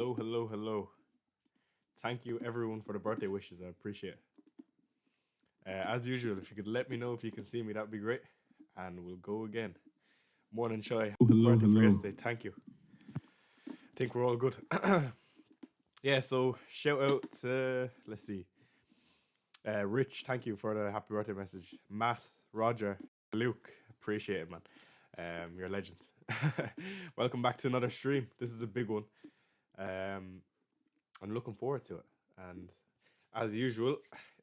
Hello, hello, hello. Thank you everyone for the birthday wishes. I appreciate it. As usual, if you could let me know if you can see me, that'd be great. And we'll go again. Morning, Shy. Happy Hello, birthday for hello. yesterday. Thank you. I think we're all good. Yeah, so shout out to, let's see, Rich, thank you for the happy birthday message. Matt, Roger, Luke, appreciate it, man. You're legends. Welcome back to another stream. This is a big one. Um, I'm looking forward to it. And as usual,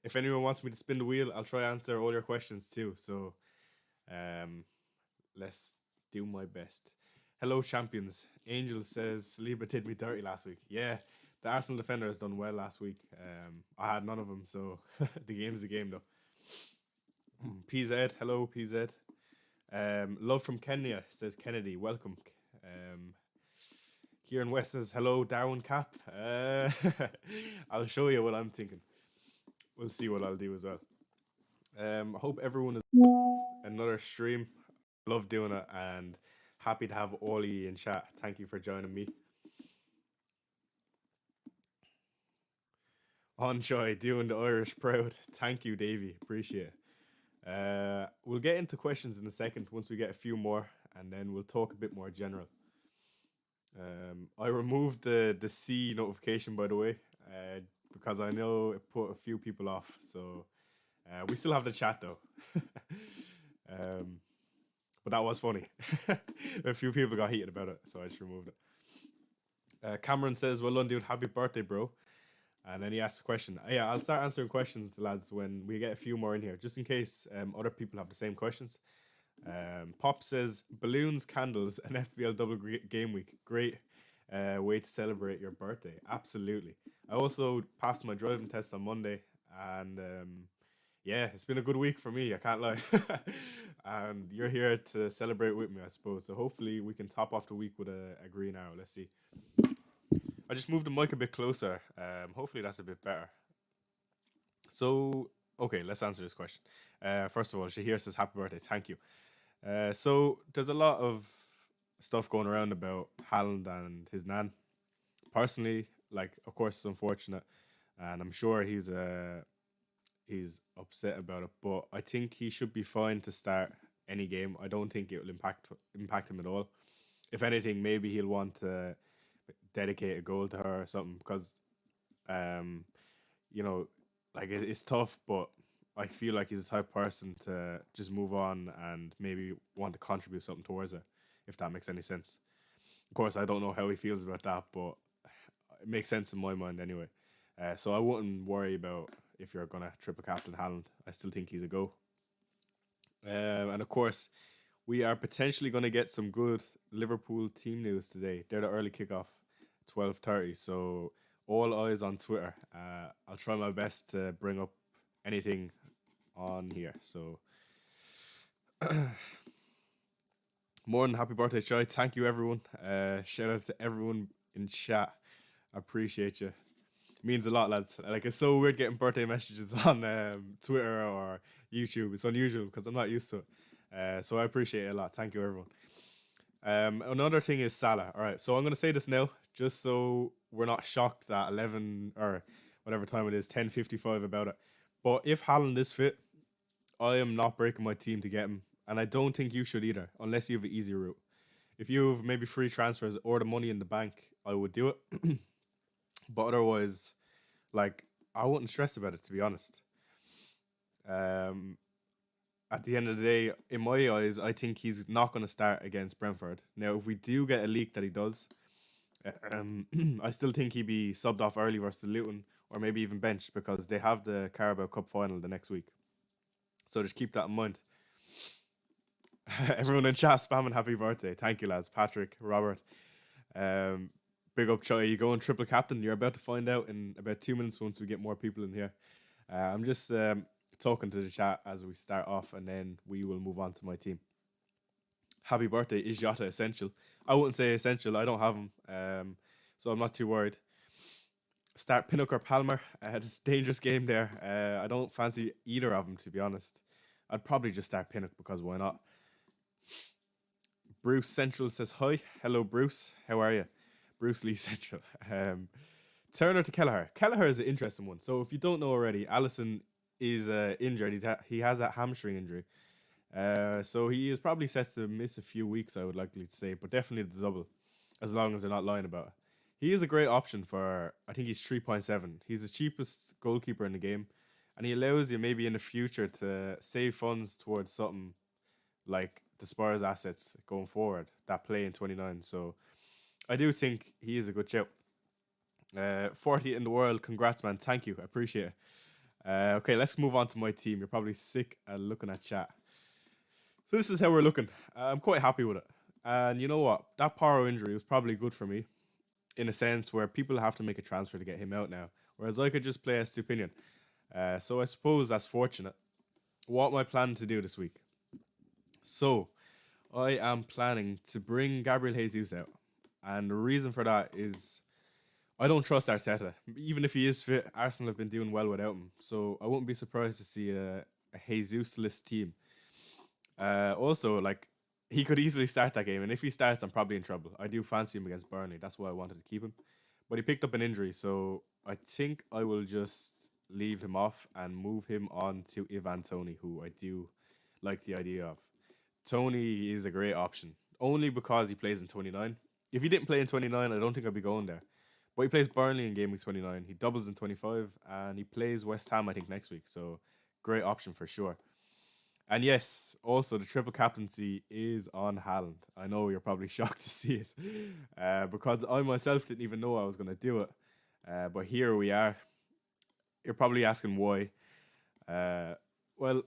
if anyone wants me to spin the wheel, I'll try to answer all your questions too. So um, let's do my best. Hello, champions. Angel says Saliba did me dirty last week. Yeah, the Arsenal defender has done well last week. I had none of them, so the game's the game though. PZ, hello PZ. Love from Kenya says Kennedy. Welcome. Um, Kieran West says hello, Darwin Cap. I'll show you what I'm thinking. We'll see what I'll do as well. I hope everyone is another stream. Love doing it and happy to have Ollie in chat. Thank you for joining me. Enjoy doing the Irish proud. Thank you, Davey. Appreciate it. We'll get into questions in a second once we get a few more, and then we'll talk a bit more general. I removed the C notification, by the way, because I know it put a few people off. So we still have the chat though. um, but that was funny. A few people got heated about it, so I just removed it. Cameron says, "Well done, dude. Happy birthday, bro." And then he asks a question. Yeah, I'll start answering questions, lads, when we get a few more in here, just in case other people have the same questions. Pop says, "Balloons, candles, and FBL double game week. Great way to celebrate your birthday." Absolutely. I also passed my driving test on Monday, and yeah, it's been a good week for me. I can't lie. And you're here to celebrate with me, I suppose. So hopefully we can top off the week with a green arrow. Let's see. I just moved the mic a bit closer. Hopefully that's a bit better. So, okay, let's answer this question. First of all, Shahir says, "Happy birthday." Thank you. So there's a lot of stuff going around about Haaland and his nan. Personally, like, of course, it's unfortunate, and I'm sure he's upset about it. But I think he should be fine to start any game. I don't think it will impact him at all. If anything, maybe he'll want to dedicate a goal to her or something because, um, you know, like it's tough. But I feel like he's the type of person to just move on and maybe want to contribute something towards her, if that makes any sense. Of course, I don't know how he feels about that, but it makes sense in my mind anyway. So I wouldn't worry about if you're gonna triple captain Haaland. I still think he's a go. And of course, we are potentially going to get some good Liverpool team news today. They're the early kickoff, 12:30. So all eyes on Twitter. I'll try my best to bring up anything on here. So more than happy birthday, Chai. Thank you, everyone. Shout out to everyone in chat. I appreciate you. Means a lot, lads. Like, it's so weird getting birthday messages on Twitter or YouTube. It's unusual because I'm not used to it. So I appreciate it a lot. Thank you, everyone. Another thing is Salah. All right, so I'm gonna say this now, just so we're not shocked that 11 or whatever time it is, 10:55 about it. But if Haaland is fit, I am not breaking my team to get him, and I don't think you should either, unless you have an easy route. If you have maybe free transfers or the money in the bank, I would do it. But otherwise, like, I wouldn't stress about it, to be honest. Um, at the end of the day, in my eyes, I think he's not going to start against Brentford. Now, if we do get a leak that he does, I still think he'd be subbed off early versus Luton, or maybe even benched because they have the Carabao Cup final the next week. So just keep that in mind. Everyone in chat spamming happy birthday. Thank you, lads. Patrick, Robert. Um, Big up, Chai. You going triple captain? You're about to find out in about 2 minutes once we get more people in here. I'm just talking to the chat as we start off, and then we will move on to my team. Happy birthday. Is Jota essential? I wouldn't say essential. I don't have him, so I'm not too worried. Start Pinnock or Palmer. It's a dangerous game there. I don't fancy either of them, to be honest. I'd probably just start Pinnock because why not? Bruce Central says hi. Hello, Bruce. How are you? Bruce Lee Central. Um, Turner to Kelleher. Kelleher is an interesting one. So if you don't know already, Allison is injured. He has a hamstring injury. So he is probably set to miss a few weeks, I would likely to say, but definitely the double, as long as they're not lying about it. He is a great option for, I think he's 3.7. He's the cheapest goalkeeper in the game, and he allows you maybe in the future to save funds towards something like the Spurs assets going forward that play in 29. So I do think he is a good shout. 40 in the world. Congrats, man. Thank you. I appreciate it. Okay, let's move on to my team. You're probably sick of looking at chat. So this is how we're looking. I'm quite happy with it. And you know what? That Paro injury was probably good for me in a sense where people have to make a transfer to get him out now. Whereas I could just play as Stupinian. So I suppose that's fortunate. What am I planning to do this week? So I am planning to bring Gabriel Jesus out. And the reason for that is I don't trust Arteta. Even if he is fit, Arsenal have been doing well without him. So I wouldn't be surprised to see a Jesus-less team. Also, like, he could easily start that game. And if he starts, I'm probably in trouble. I do fancy him against Burnley. That's why I wanted to keep him. But he picked up an injury. So I think I will just leave him off and move him on to Ivan Tony, who I do like the idea of. Tony is a great option. Only because he plays in 29. If he didn't play in 29, I don't think I'd be going there. But he plays Burnley in game week 29. He doubles in 25. And he plays West Ham, I think, next week. So great option for sure. And yes, also the triple captaincy is on Haaland. I know you're probably shocked to see it because I myself didn't even know I was going to do it. But here we are. You're probably asking why. Well,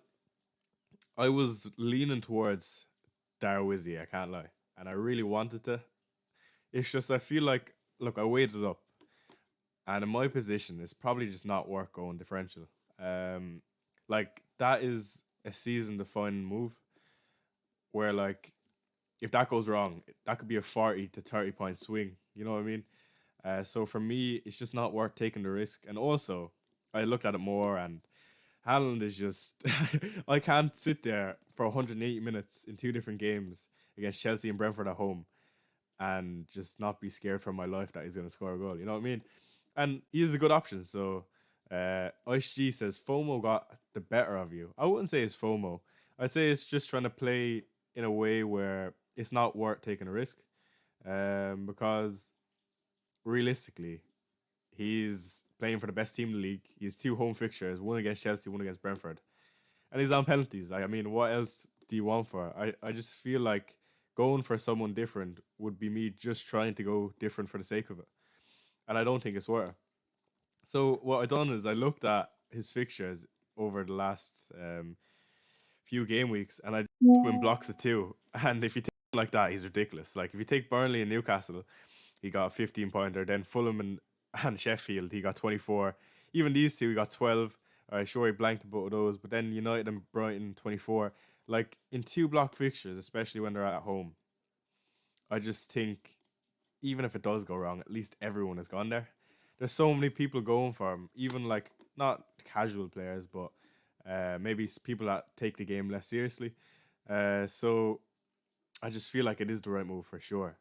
I was leaning towards Darwizzi, I can't lie. And I really wanted to. It's just I feel like, look, I weighed it up. And in my position, it's probably just not worth going differential. Like, that is a season-defining move where, like, if that goes wrong, that could be a 40 to 30 point swing. You know what I mean? So for me, it's just not worth taking the risk. And also, I looked at it more, and Haaland is just. I can't sit there for 180 minutes in two different games against Chelsea and Brentford at home and just not be scared for my life that he's going to score a goal. You know what I mean? And he is a good option. So Ice G says FOMO got the better of you. I wouldn't say it's FOMO. I'd say it's just trying to play in a way where it's not worth taking a risk. Because realistically, he's playing for the best team in the league. He has two home fixtures, one against Chelsea, one against Brentford. And he's on penalties. I mean, what else do you want for? I just feel like going for someone different would be me just trying to go different for the sake of it. And I don't think it's worth it. So what I done is I looked at his fixtures over the last few game weeks, and I win blocks of two. And if you take him like that, he's ridiculous. Like if you take Burnley and Newcastle, he got a 15 pointer. Then Fulham and Sheffield, he got 24. Even these two, he got 12. Sure, he blanked both of those, but then United and Brighton 24. Like in two block fixtures, especially when they're at home, I just think even if it does go wrong, at least everyone has gone there. There's so many people going for him, even like not casual players, but maybe people that take the game less seriously. So I just feel like it is the right move for sure.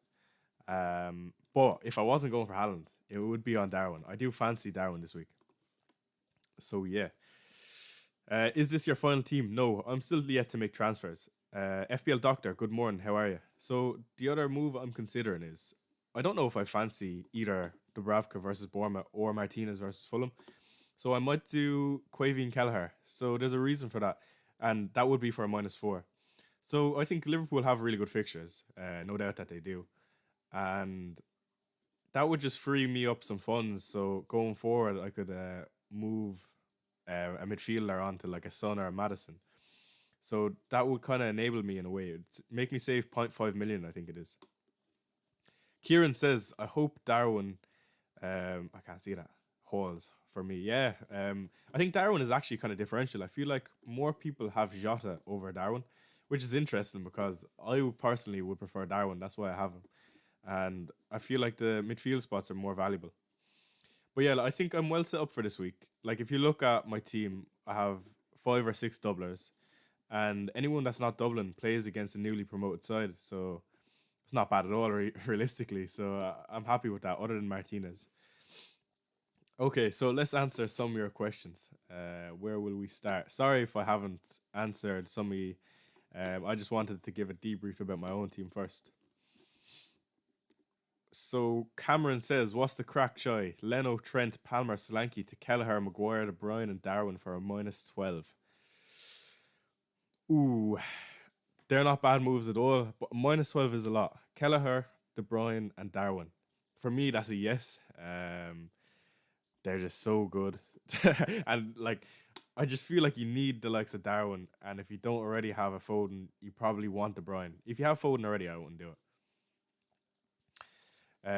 But if I wasn't going for Haaland, it would be on Darwin. I do fancy Darwin this week. So yeah. Is this your final team? No, I'm still yet to make transfers. FPL Doctor, good morning. How are you? So the other move I'm considering is I don't know if I fancy either Dubravka versus Bournemouth or Martinez versus Fulham. So I might do Quavy and Kelleher. So there's a reason for that. And that would be for a -4. So I think Liverpool have really good fixtures. No doubt that they do. And that would just free me up some funds. So going forward, I could move a midfielder onto like a Son or a Madison. So that would kind of enable me in a way. It'd make me save 0.5 million, I think it is. Kieran says, I hope Darwin, I can't see that, holes for me. Yeah, I think Darwin is actually kind of differential. I feel like more people have Jota over Darwin, which is interesting because I personally would prefer Darwin. That's why I have him. And I feel like the midfield spots are more valuable. But yeah, I think I'm well set up for this week. Like if you look at my team, I have 5 or 6 doublers. And anyone that's not doubling plays against a newly promoted side. So It's not bad at all, realistically. So I'm happy with that. Other than Martinez. Okay, so let's answer some of your questions. Where will we start? Sorry if I haven't answered some of you. I just wanted to give a debrief about my own team first. So Cameron says, "What's the crack, Choi? Leno, Trent, Palmer, Solanke to Kelleher, Maguire, De Bruyne, and Darwin for a -12." Ooh, they're not bad moves at all, but -12 is a lot. Kelleher, De Bruyne, and Darwin. For me, that's a yes. They're just so good, and like, I just feel like you need the likes of Darwin, and if you don't already have a Foden, you probably want De Bruyne. If you have Foden already, I wouldn't do it.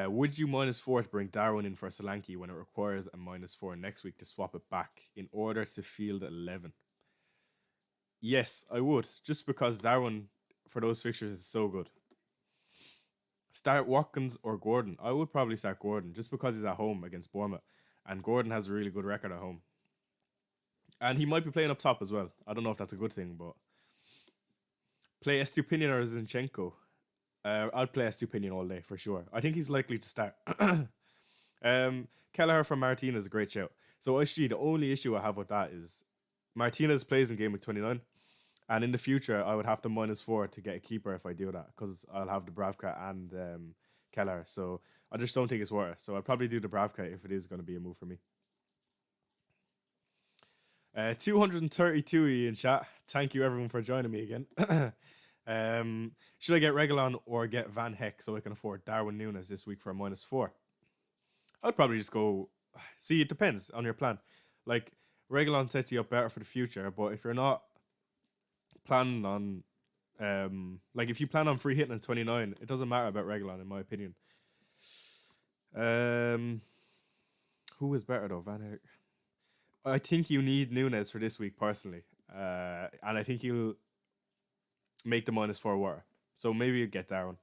Would you -4 to bring Darwin in for Solanke when it requires a -4 next week to swap it back in order to field 11? Yes, I would, just because Darwin for those fixtures is so good. Start Watkins or Gordon. I would probably start Gordon just because he's at home against Bournemouth, and Gordon has a really good record at home. And he might be playing up top as well. I don't know if that's a good thing, but play Estupinian or Zinchenko. I'd play Estupinian all day for sure. I think he's likely to start. Kelleher from Martinez is a great shout. So actually, the only issue I have with that is Martinez plays in game week 29, and in the future, I would have to -4 to get a keeper if I do that because I'll have Dubravka and Kelleher. So I just don't think it's worth it. So I'd probably do Dubravka if it is going to be a move for me. 232 in chat. Thank you everyone for joining me again. Should I get Reguilon or get Van Heck so I can afford Darwin Núñez this week for a -4? I'd probably just go. See, it depends on your plan. Like Reguilon sets you up better for the future, but if you're not planning on, like if you plan on free hitting at 29, it doesn't matter about Reguilon in my opinion. Who is better though, Van Heck? I think you need Núñez for this week personally, and I think he'll make the -4 work. So maybe you get Darwin.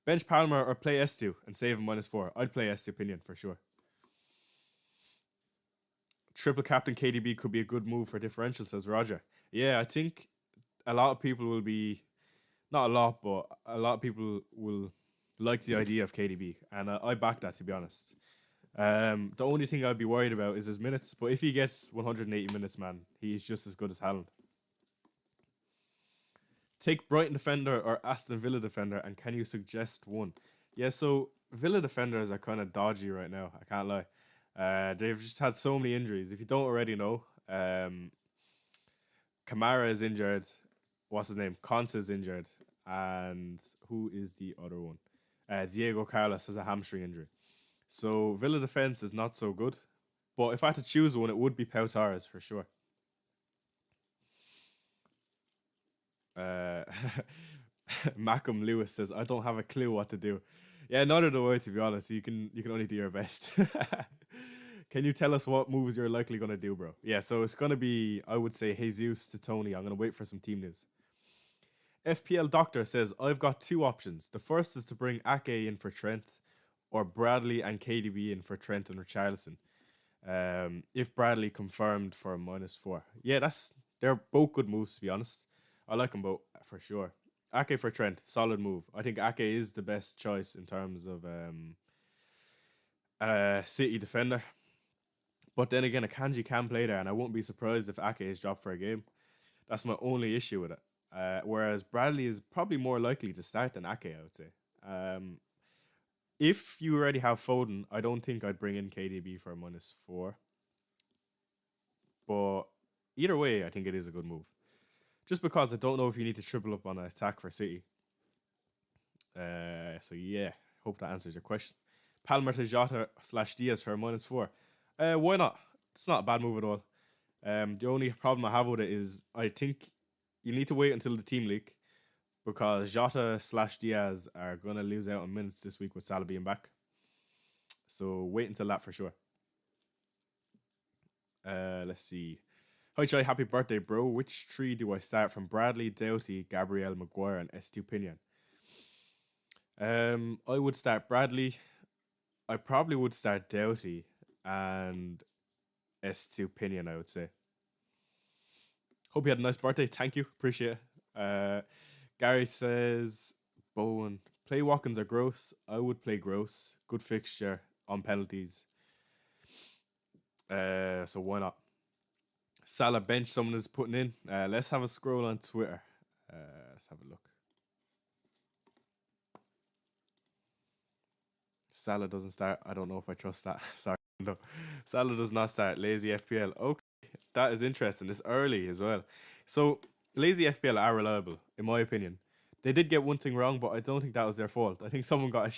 Bench Palmer or play Estu and save him -4. I'd play Estupinian for sure. Triple captain KDB could be a good move for differential, says Roger. Yeah, I think a lot of people will be, not a lot, but a lot of people will like the idea of KDB, and I back that, to be honest. The only thing I'd be worried about is his minutes, but if he gets 180 minutes, man, he's just as good as Haaland. Take Brighton defender or Aston Villa defender, and can you suggest one? Yeah, so Villa defenders are kind of dodgy right now. I can't lie. They've just had so many injuries. If you don't already know, Kamara is injured. What's his name? Consa is injured, and who is the other one? Diego Carlos has a hamstring injury. So Villa defense is not so good. But if I had to choose one, it would be Pau Torres for sure. Malcolm Lewis says, "I don't have a clue what to do." Yeah, neither do I, to be honest. You can only do your best. Can you tell us what moves you're likely gonna do, bro? Yeah, so it's gonna be, I would say, Jesus to Tony. I'm gonna wait for some team news. FPL Doctor says, "I've got two options. The first is to bring Ake in for Trent, or Bradley and KDB in for Trent and Richarlison. If Bradley confirmed for a -4, yeah, they're both good moves, to be honest. I like them both for sure. Ake for Trent, solid move. I think Ake is the best choice in terms of City defender. But then again, Akanji can play there, and I won't be surprised if Ake is dropped for a game. That's my only issue with it. Whereas Bradley is probably more likely to start than Ake, I would say. If you already have Foden, I don't think I'd bring in KDB for a -4. But either way, I think it is a good move. Just because I don't know if you need to triple up on an attack for City. So yeah, hope that answers your question. Palmer to Jota / Diaz for a -4. Why not? It's not a bad move at all. The only problem I have with it is I think you need to wait until the team leak because Jota / Diaz are going to lose out on minutes this week with Salah being back. So wait until that for sure. Let's see. Hi, Chai. Happy birthday, bro. Which three do I start from? Bradley, Doughty, Gabriel, Maguire, and Estupinian. I would start Bradley. I probably would start Doughty and Estupinian, I would say. Hope you had a nice birthday. Thank you. Appreciate it. Gary says Bowen play Watkins or Gross. I would play Gross. Good fixture on penalties. So why not? Salah bench. Someone is putting in. Let's have a scroll on Twitter. Let's have a look. Salah doesn't start. I don't know if I trust that. Sorry, no. Salah does not start. Lazy FPL. Okay, that is interesting. It's early as well. So lazy FPL are reliable, in my opinion. They did get one thing wrong, but I don't think that was their fault. I think someone got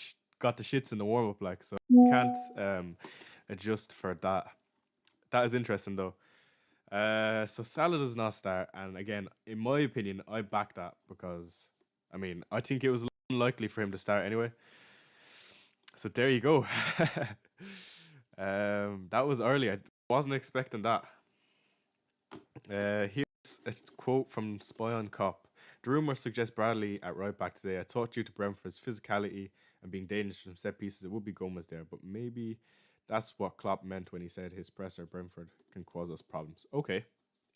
the shits in the warm up, like, so you can't adjust for that. That is interesting though. So Salah does not start, and again, in my opinion, I back that because I mean I think it was unlikely for him to start anyway. So there you go. That was early. I wasn't expecting that. Here's a quote from Spy on Cop. The rumours suggest Bradley at right back today. I thought due to Brentford's physicality and being dangerous from set pieces, it would be Gomez there, but maybe that's what Klopp meant when he said his presser Brentford can cause us problems. Okay,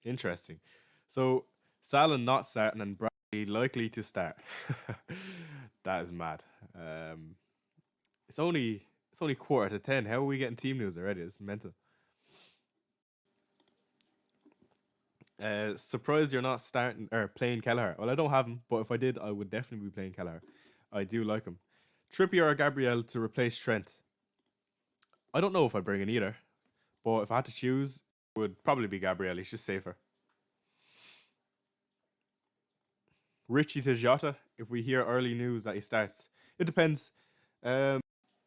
interesting. So Salah not starting and Bradley likely to start. That is mad. It's only 9:45. How are we getting team news already? It's mental. Surprised you're not starting or playing Kelleher. Well, I don't have him, but if I did, I would definitely be playing Kelleher. I do like him. Trippier or Gabriel to replace Trent. I don't know if I'd bring in either, but if I had to choose, it would probably be Gabriel. He's just safer. Richie to Jota. If we hear early news that he starts, it depends. Um,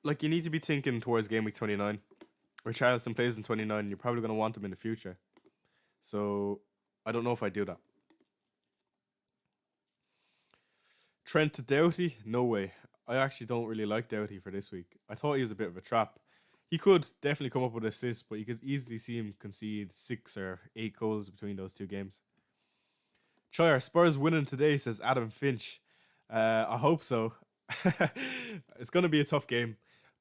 like you need to be thinking towards game week 29. Richarlison plays in 29. You're probably going to want him in the future. So I don't know if I do that. Trent to Doughty? No way. I actually don't really like Doughty for this week. I thought he was a bit of a trap. He could definitely come up with assists, but you could easily see him concede 6 or 8 goals between those two games. Choir, Spurs winning today, says Adam Finch. I hope so. It's going to be a tough game,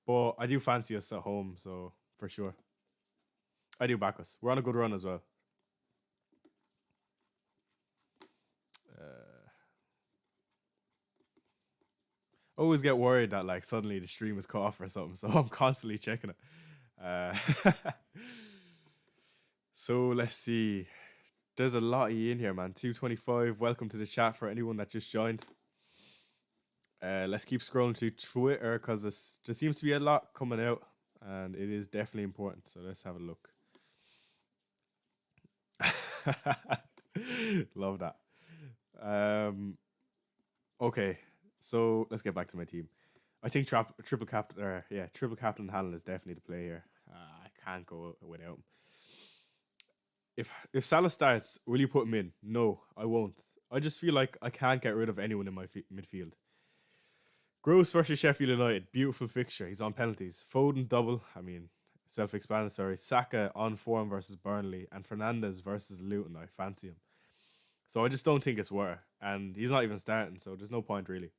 but I do fancy us at home, so for sure. I do back us. We're on a good run as well. Always get worried that like suddenly the stream is cut off or something, so I'm constantly checking it. So let's see. There's a lot of you in here, man. 225. Welcome to the chat for anyone that just joined. Let's keep scrolling to Twitter because there seems to be a lot coming out, and it is definitely important. So let's have a look. Love that. Okay, so let's get back to my team. I think triple captain Haaland is definitely the play here. I can't go without him. If Salah starts, will you put him in? No, I won't. I just feel like I can't get rid of anyone in my midfield. Gross versus Sheffield United, beautiful fixture. He's on penalties. Foden double. I mean, self-explanatory. Saka on form versus Burnley, and Fernandes versus Luton. I fancy him. So I just don't think it's worth it. And he's not even starting, so there's no point really.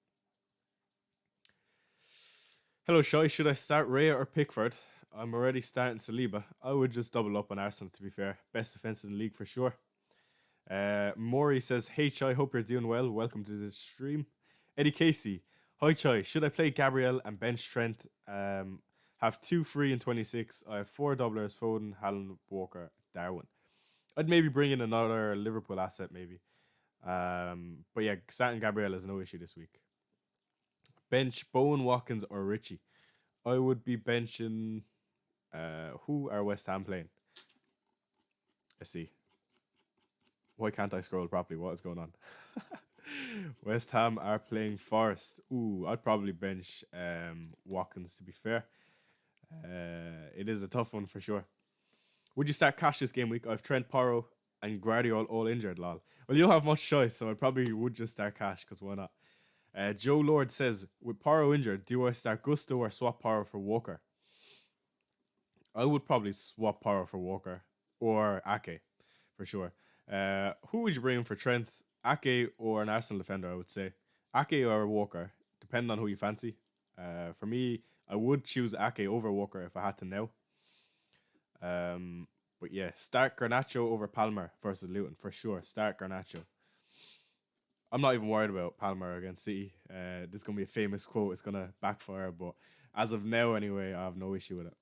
Hello, Shai. Should I start Raya or Pickford? I'm already starting Saliba. I would just double up on Arsenal, to be fair. Best defense in the league for sure. Maury says, hey, Chai, hope you're doing well. Welcome to the stream. Eddie Casey. Hi, Chai. Should I play Gabriel and bench Trent? Have 2 free in 26. I have 4 doublers, Foden, Haaland, Walker, Darwin. I'd maybe bring in another Liverpool asset, maybe. But yeah, starting Gabriel is no issue this week. Bench Bowen, Watkins, or Richie. I would be benching. Who are West Ham playing? Let's see. Why can't I scroll properly? What is going on? West Ham are playing Forest. Ooh, I'd probably bench Watkins, to be fair. It is a tough one for sure. Would you start Cash this game week? I've Trent, Porro, and Guardiola all injured, lol. Well, you don't have much choice, so I probably would just start Cash, because why not? Joe Lord says, with Porro injured, do I start Gusto or swap Porro for Walker? I would probably swap Porro for Walker or Ake, for sure. Who would you bring in for Trent? Ake or an Arsenal defender, I would say. Ake or Walker, depending on who you fancy. For me, I would choose Ake over Walker if I had to now. But yeah, start Garnacho over Palmer versus Luton, for sure. Start Garnacho. I'm not even worried about Palmer against City. This is gonna be a famous quote. It's gonna backfire, but as of now, anyway, I have no issue with it.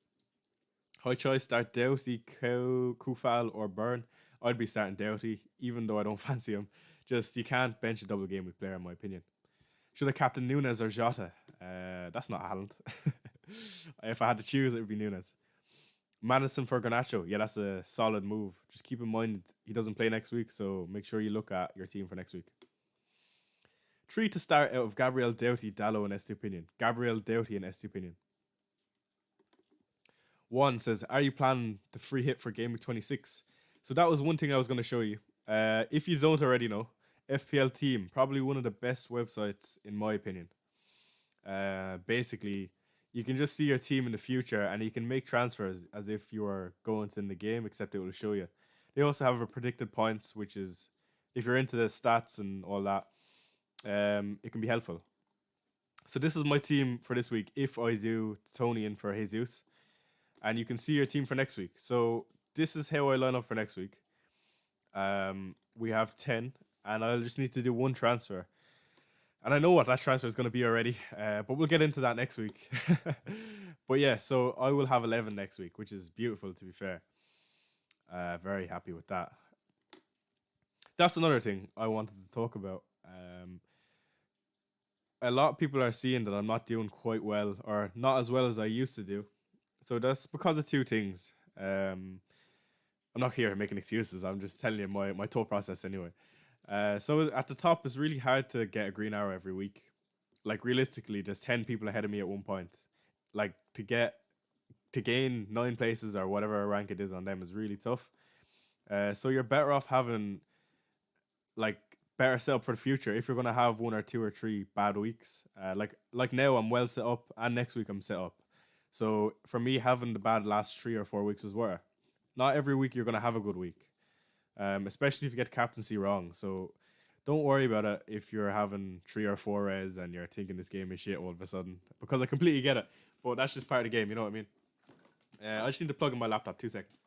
High choice start Doughty, Kufal, or Burn. I'd be starting Doughty, even though I don't fancy him. Just you can't bench a double game week player, in my opinion. Should I captain Nunes or Jota? That's not Haaland. If I had to choose, it would be Nunes. Madison for Garnacho. Yeah, that's a solid move. Just keep in mind he doesn't play next week, so make sure you look at your team for next week. 3 to start out of Gabriel Doughty, Dallo, and Estupinian. Gabriel Doughty and Estupinian. 1 says, are you planning the free hit for Game Week 26? So that was one thing I was going to show you. If you don't already know, FPL Team, probably one of the best websites in my opinion. Basically, you can just see your team in the future and you can make transfers as if you are going to in the game, except it will show you. They also have a predicted points, which is, if you're into the stats and all that, it can be helpful. So this is my team for this week if I do Tony in for Jesus. And you can see your team for next week. So this is how I line up for next week. We have 10, and I'll just need to do one transfer. And I know what that transfer is going to be already, but we'll get into that next week. But yeah, so I will have 11 next week, which is beautiful, to be fair. Very happy with that. That's another thing I wanted to talk about. A lot of people are seeing that I'm not doing quite well, or not as well as I used to do. So that's because of two things. I'm not here making excuses. I'm just telling you my thought process anyway. So at the top, it's really hard to get a green arrow every week. Like realistically, there's 10 people ahead of me at one point. Like to gain 9 places or whatever rank it is on them is really tough. So you're better off having like better set up for the future if you're gonna have 1 or 2 or 3 bad weeks. Like now I'm well set up, and next week I'm set up. So for me, having the bad last 3 or 4 weeks is worth. Not every week you're gonna have a good week, especially if you get captaincy wrong. So don't worry about it if you're having 3 or 4 res and you're thinking this game is shit all of a sudden, because I completely get it. But that's just part of the game, you know what I mean? I just need to plug in my laptop. 2 seconds.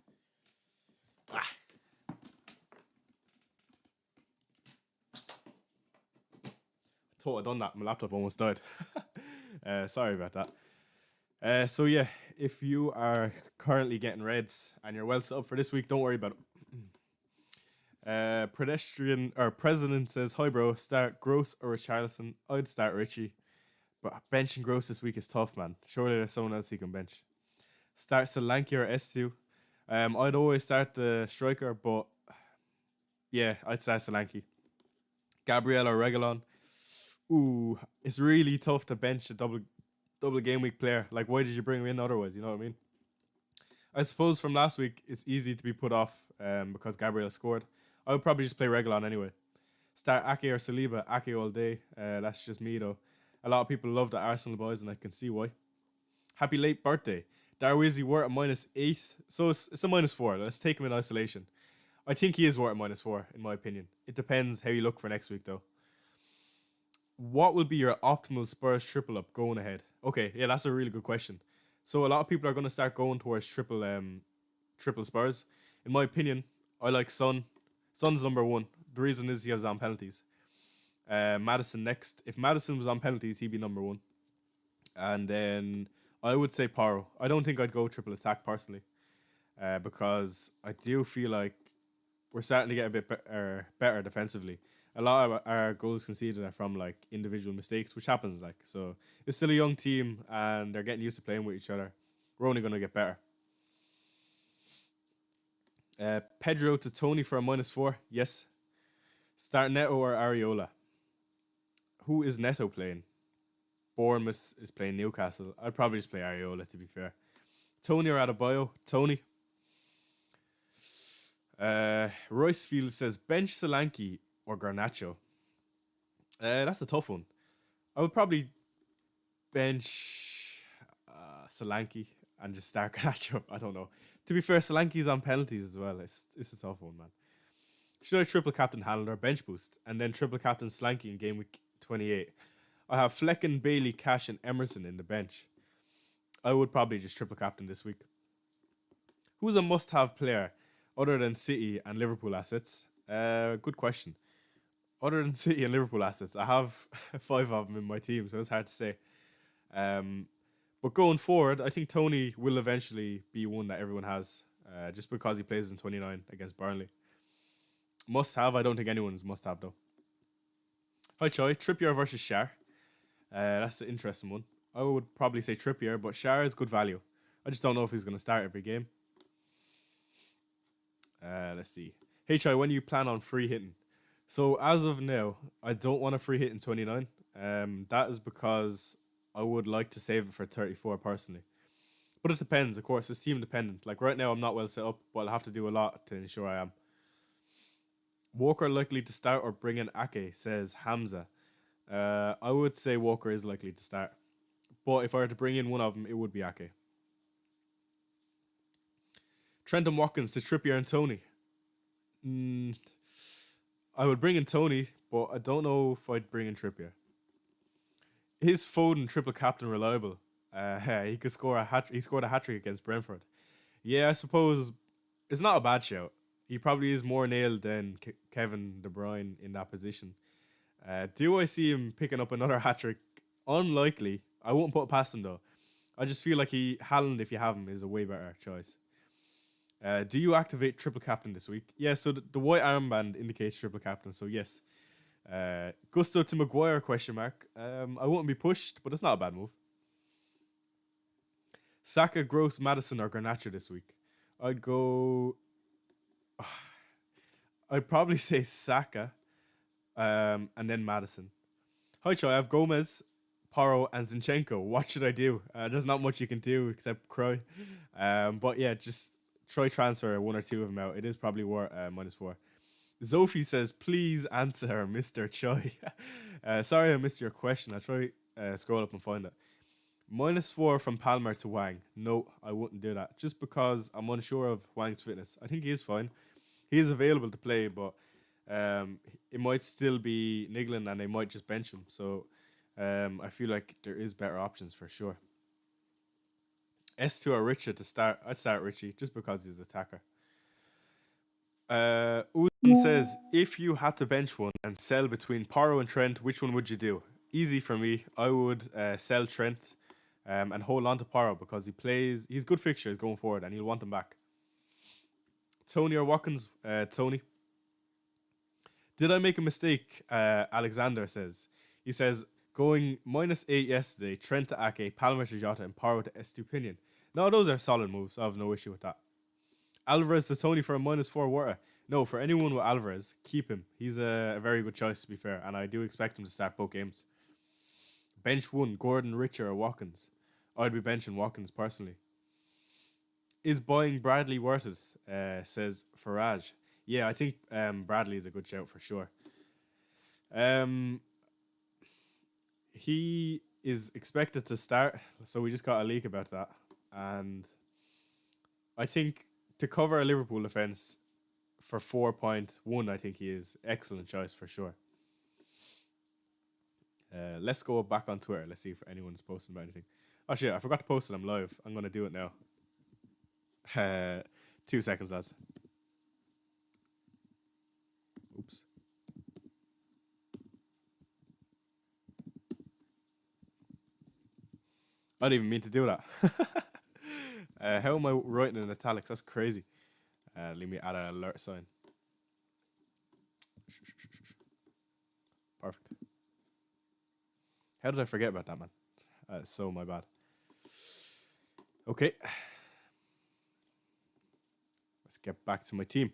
Thought I'd done that. My laptop almost died. Sorry about that. So yeah, if you are currently getting reds and you're well set up for this week, don't worry about it. Pedestrian or President says, hi bro, start Gross or Richarlison. I'd start Richie, but benching Gross this week is tough, man. Surely there's someone else he can bench. Start Solanke or S2. I'd always start the striker, but yeah, I'd start Solanke. Gabriel or Regalon. Ooh, it's really tough to bench a double game week player. Like, why did you bring him in otherwise? You know what I mean? I suppose from last week, it's easy to be put off because Gabriel scored. I would probably just play Regalon anyway. Start Ake or Saliba. Ake all day. That's just me, though. A lot of people love the Arsenal boys, and I can see why. Happy late birthday. Darwizi worth a -8. So it's a -4. Let's take him in isolation. I think he is worth a -4, in my opinion. It depends how you look for next week, though. What will be your optimal Spurs triple up going ahead? Okay, yeah, that's a really good question. So a lot of people are going to start going towards triple Spurs. In my opinion, I like Son. Son's number 1. The reason is he has on penalties. Madison next. If Madison was on penalties, he'd be number 1. And then I would say Paro. I don't think I'd go triple attack personally, because I do feel like we're starting to get a bit better defensively. A lot of our goals conceded are from like individual mistakes, which happens. Like, so it's still a young team and they're getting used to playing with each other. We're only going to get better. Pedro to Tony for a -4. Yes. Start Neto or Areola. Who is Neto playing? Bournemouth is playing Newcastle. I'd probably just play Areola, to be fair. Tony or Adebayo? Tony. Roycefield says bench Solanke or Garnacho. That's a tough one. I would probably bench Solanke and just start Garnacho. I don't know. To be fair, Solanke's on penalties as well. It's a tough one, man. Should I triple captain Haaland or bench boost and then triple captain Solanke in game week 28? I have Flecken, Bailey, Cash, and Emerson in the bench. I would probably just triple captain this week. Who's a must-have player other than City and Liverpool assets? Good question. Other than City and Liverpool assets, I have five of them in my team, so it's hard to say. Um, but going forward, I think Tony will eventually be one that everyone has, just because he plays in 29 against Burnley. Must have. I don't think anyone's must have though. Hi Choi, Trippier versus Shar. That's an interesting one. I would probably say Trippier, but Shar is good value. I just don't know if he's going to start every game. Let's see. Hey Choi, when you plan on free hitting? So as of now, I don't want a free hit in 29. That is because I would like to save it for 34 personally. But it depends, of course. It's team dependent. Like right now, I'm not well set up, but I'll have to do a lot to ensure I am. Walker likely to start or bring in Ake, says Hamza. I would say Walker is likely to start. But if I were to bring in one of them, it would be Ake. Trenton Watkins to Trippier and Tony. I would bring in Tony, but I don't know if I'd bring in Trippier. Is Foden triple captain reliable? He could score he scored a hat-trick against Brentford. Yeah, I suppose it's not a bad shout. He probably is more nailed than Kevin De Bruyne in that position. Do I see him picking up another hat-trick? Unlikely. I won't put it past him though. I just feel like Haaland, if you have him, is a way better choice. Do you activate triple captain this week? Yeah, so the white armband indicates triple captain, so yes. Gusto to Maguire, question mark. I won't be pushed, but it's not a bad move. Saka, Gross, Madison, or Garnacho this week? I'd go... I'd probably say Saka, and then Madison. Hi, Choi. I have Gomez, Poro, and Zinchenko. What should I do? There's not much you can do except cry. But yeah, just try transfer one or two of them out. It is probably worth -4. Zophie says, please answer, Mr. Choi. Sorry I missed your question. I'll try scroll up and find it. -4 from Palmer to Wang. No, I wouldn't do that. Just because I'm unsure of Wang's fitness. I think he is fine. He is available to play, but it might still be niggling and they might just bench him. So I feel like there is better options for sure. S2 or Richard to start. I'd start Richie just because he's an attacker. Uzun says, if you had to bench one and sell between Poro and Trent, which one would you do? Easy for me. I would sell Trent and hold on to Poro because he's good fixtures going forward and you'll want him back. Tony or Watkins? Tony. Did I make a mistake? Alexander says. He says, going -8 yesterday, Trent to Ake, Palmer to Jota, and Poro to Estupinian. No, those are solid moves. I have no issue with that. Alvarez to Tony for a -4 water. No, for anyone with Alvarez, keep him. He's a very good choice, to be fair, and I do expect him to start both games. Bench 1, Gordon, Richer, or Watkins? I'd be benching Watkins personally. Is buying Bradley worth it? Says Farage. Yeah, I think Bradley is a good shout for sure. He is expected to start, so we just got a leak about that. And I think to cover a Liverpool defence for 4.1, I think he is excellent choice for sure. Let's go back on Twitter. Let's see if anyone's posting about anything. Oh shit, I forgot to post it. I'm live. I'm going to do it now. 2 seconds, lads. Oops. I didn't even mean to do that. How am I writing in italics? That's crazy. Let me add an alert sign. Perfect. How did I forget about that, man? So my bad. Okay. Let's get back to my team.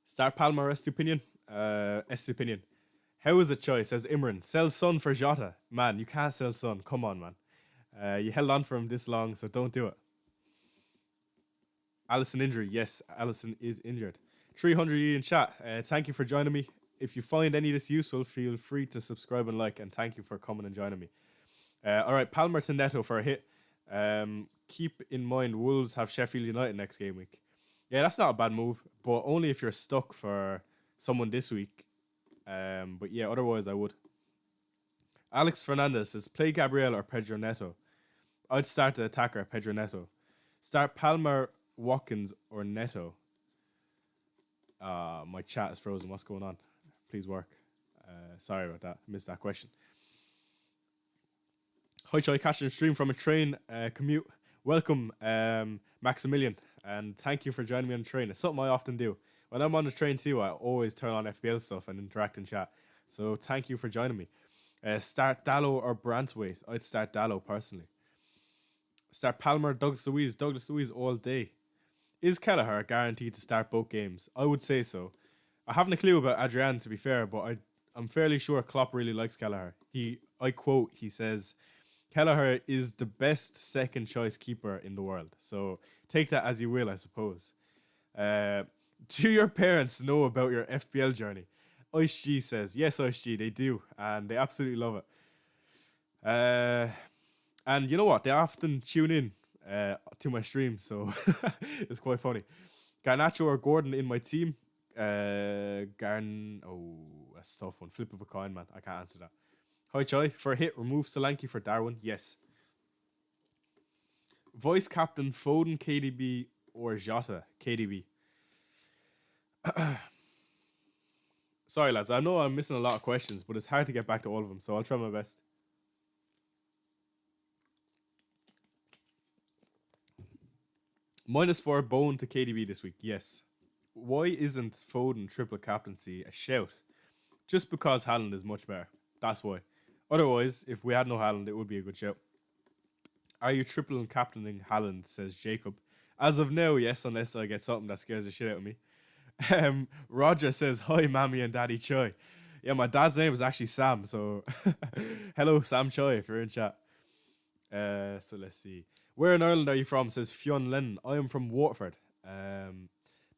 Start Palmer, Estupinian. Estupinian. How is it, Choi? Says Imran. Sell Son for Jota. Man, you can't sell Son. Come on, man. You held on for him this long, so don't do it. Allison injury. Yes, Allison is injured. 300 in chat. Thank you for joining me. If you find any of this useful, feel free to subscribe and like, and thank you for coming and joining me. All right, Palmer to Neto for a hit. Keep in mind, Wolves have Sheffield United next game week. Yeah, that's not a bad move, but only if you're stuck for someone this week. But yeah, otherwise I would. Alex Fernandez says, play Gabriel or Pedro Neto. I'd start the attacker, Pedro Neto. Start Palmer, Watkins, or Neto. My chat is frozen. What's going on? Please work. Sorry about that. Missed that question. Hi, Chai, catching a stream from a train commute. Welcome, Maximilian, and thank you for joining me on the train. It's something I often do. When I'm on the train too, I always turn on FPL stuff and interact in chat. So thank you for joining me. Start Dallo or Brantwaite? I'd start Dallo personally. Start Palmer, Douglas Louise all day. Is Kelleher guaranteed to start both games? I would say so. I haven't a clue about Adrian, to be fair, but I'm fairly sure Klopp really likes Kelleher. I quote, he says, Kelleher is the best second choice keeper in the world. So take that as you will, I suppose. Do your parents know about your FPL journey? Ice G says, yes, Ice G, they do, and they absolutely love it. And you know what? They often tune in to my stream, so it's quite funny. Garnacho or Gordon in my team? Oh, that's a tough one. Flip of a coin, man. I can't answer that. Hi, Chai. For a hit, remove Solanke for Darwin. Yes. Voice captain Foden, KDB, or Jota? KDB. Sorry, lads. I know I'm missing a lot of questions, but it's hard to get back to all of them, so I'll try my best. -4 Bone to KDB this week. Yes. Why isn't Foden triple captaincy a shout? Just because Haaland is much better. That's why. Otherwise, if we had no Haaland, it would be a good shout. Are you triple and captaining Haaland, says Jacob. As of now, yes, unless I get something that scares the shit out of me. Roger says, hi, Mammy and Daddy Choi. Yeah, my dad's name is actually Sam, so hello, Sam Choi, if you're in chat. So let's see. Where in Ireland are you from, says Fionn Lennon. I am from Waterford,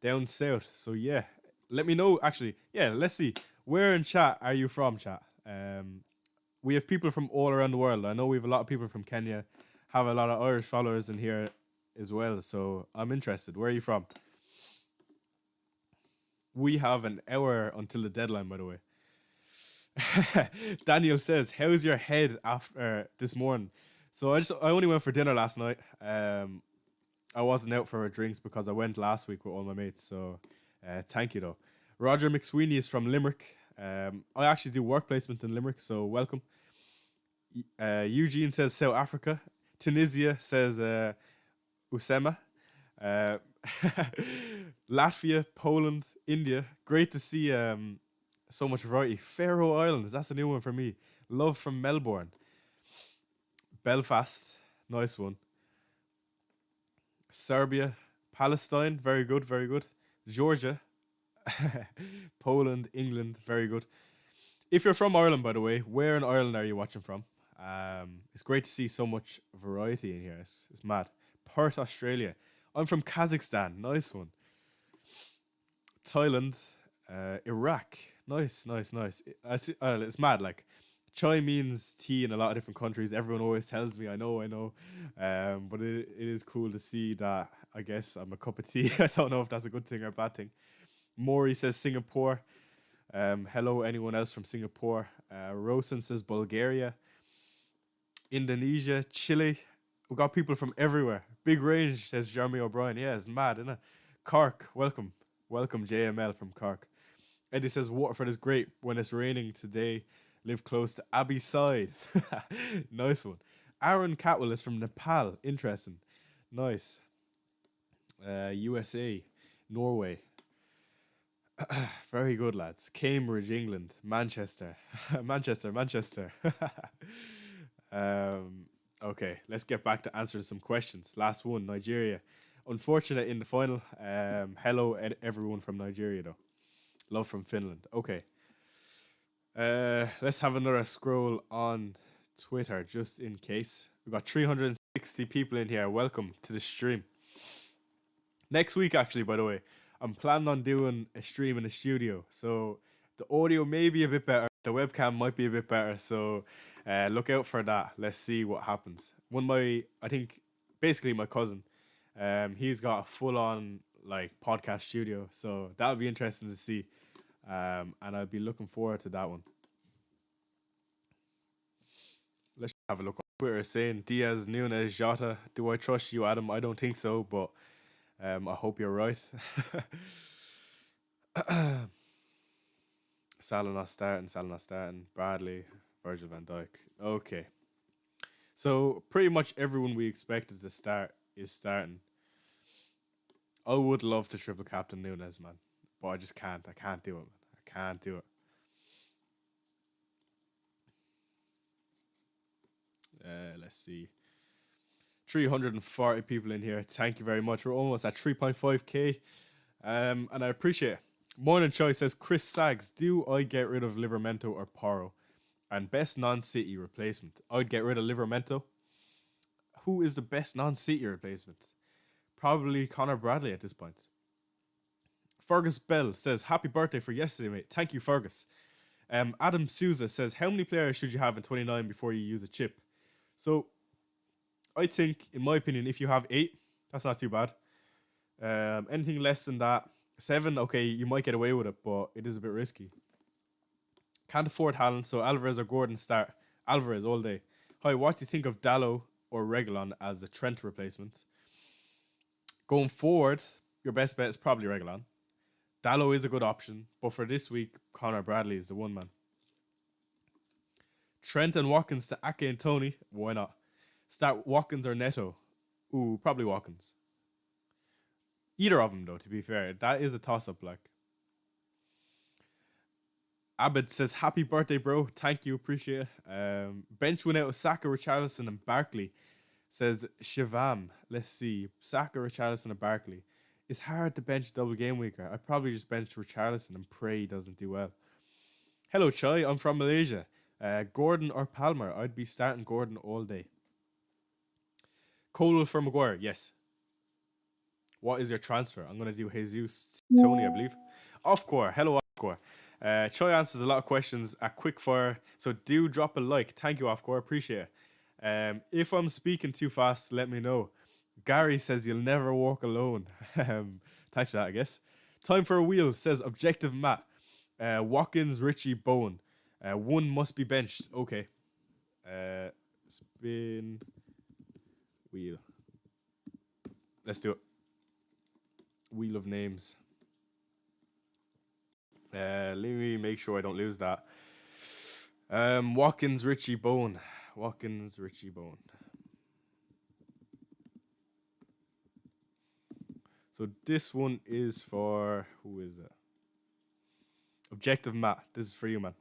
down south. So yeah, let me know, actually. Yeah, let's see. Where in chat are you from, chat? We have people from all around the world. I know we have a lot of people from Kenya, have a lot of Irish followers in here as well, so I'm interested. Where are you from? We have an hour until the deadline, by the way. Daniel says, how's your head after this morning? So I only went for dinner last night. I wasn't out for drinks because I went last week with all my mates, so thank you though. Roger McSweeney is from Limerick. I actually do work placement in Limerick, so welcome. Eugene says South Africa. Tunisia says Usema. Latvia, Poland, India. Great to see so much variety. Faroe Islands, that's a new one for me. Love from Melbourne. Belfast, nice one. Serbia, Palestine, very good, very good. Georgia, Poland, England, very good. If you're from Ireland, by the way, where in Ireland are you watching from? It's great to see so much variety in here. It's mad. Perth, Australia. I'm from Kazakhstan. Nice one. Thailand, Iraq. Nice. It's mad. Like, chai means tea in a lot of different countries. Everyone always tells me, I know. But it is cool to see that. I guess I'm a cup of tea. I don't know if that's a good thing or a bad thing. Maury says Singapore. Hello, anyone else from Singapore? Rosen says Bulgaria. Indonesia, Chile. We've got people from everywhere. Big range, says Jeremy O'Brien. Yeah, it's mad, isn't it? Cork, welcome. Welcome, JML from Cork. Eddie says Waterford is great when it's raining today. Live close to Abbey Side. Nice one. Aaron Catwell is from Nepal. Interesting. Nice. USA, Norway. Very good, lads. Cambridge, England. Manchester. Manchester. Okay, let's get back to answering some questions. Last one, Nigeria. Unfortunate in the final. Hello, everyone from Nigeria, though. Love from Finland. Okay. Let's have another scroll on Twitter, just in case. We've got 360 people in here. Welcome to the stream. Next week, actually, by the way, I'm planning on doing a stream in the studio. So the audio may be a bit better. The webcam might be a bit better. So look out for that. Let's see what happens. Basically my cousin, he's got a full-on like podcast studio. So that would be interesting to see. And I'll be looking forward to that one. Let's have a look. Twitter saying Diaz, Nunes, Jota. Do I trust you, Adam? I don't think so, but I hope you're right. Salah not starting. Salah not starting. Bradley, Virgil van Dijk. Okay. So pretty much everyone we expected to start is starting. I would love to triple captain Nunes, man, but I just can't. I can't do it, man. I can't do it. Let's see. 340 people in here. Thank you very much. We're almost at 3.5k. And I appreciate it. Morning Choice says, Chris Sags, do I get rid of Livermento or Porro? And best non-City replacement. I'd get rid of Livermento. Who is the best non-City replacement? Probably Connor Bradley at this point. Fergus Bell says, happy birthday for yesterday, mate. Thank you, Fergus. Adam Souza says, how many players should you have in 29 before you use a chip? So, I think, in my opinion, if you have 8, that's not too bad. Anything less than that, 7, okay, you might get away with it, but it is a bit risky. Can't afford Haaland, so Alvarez or Gordon start. Alvarez all day. Hi, what do you think of Dallo or Reguilon as a Trent replacement? Going forward, your best bet is probably Reguilon. Dallo is a good option, but for this week, Connor Bradley is the one man. Trent and Watkins to Ake and Tony. Why not? Start Watkins or Neto. Ooh, probably Watkins. Either of them, though, to be fair. That is a toss-up, like. Abed says, happy birthday, bro. Thank you, appreciate it. Bench went out with Saka, Richarlison, and Barkley. Says Shivam. Let's see. Saka, Richarlison, and Barkley. It's hard to bench double game weeker. I probably just bench Richarlison and pray he doesn't do well. Hello, Chai. I'm from Malaysia. Gordon or Palmer? I'd be starting Gordon all day. Cole for Maguire. Yes. What is your transfer? I'm going to do Jesus Tony, I believe. Offcore. Hello, Offcore. Choi answers a lot of questions at quickfire, so do drop a like. Thank you, Offcore. Appreciate it. If I'm speaking too fast, let me know. Gary says you'll never walk alone. Thanks for that, I guess. Time for a wheel, says Objective Matt. Watkins, Richie, Bowen. One must be benched. Okay. Spin. Wheel. Let's do it. Wheel of names. Let me make sure I don't lose that. Watkins, Richie, Bowen. Watkins, Richie, Bowen. So this one is for, who is it? Objective Matt. This is for you, man.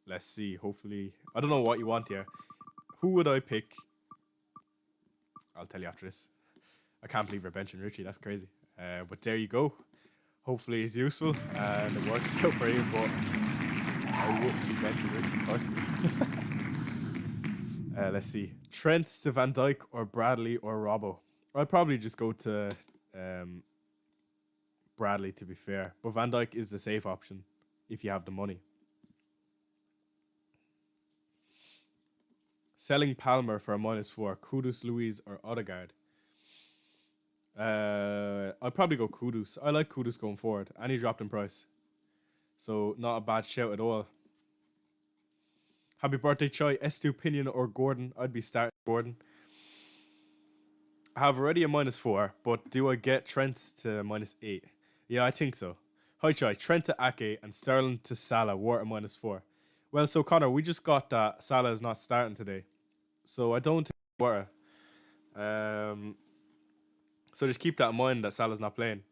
Let's see. Hopefully, I don't know what you want here. Who would I pick? I'll tell you after this. I can't believe we're benching Richie. That's crazy. But there you go. Hopefully it's useful and it works out for you, but I wouldn't be benching Richie personally. Let's see. Trent to Van Dijk or Bradley or Robbo. I'd probably just go to Bradley, to be fair. But Van Dijk is the safe option if you have the money. Selling Palmer for a -4. Kudus, Luiz, or Odegaard. I'd probably go Kudus. I like Kudus going forward, and he dropped in price, so not a bad shout at all. Happy birthday, Choi. S2 Pinion or Gordon? I'd be starting Gordon. I have already a -4, but do I get Trent to -8? Yeah, I think so. Hi, Choi. Trent to Ake and Sterling to Salah were a -4. Well, so Connor, we just got that Salah is not starting today, so I don't think were. So just keep that in mind that Salah's not playing.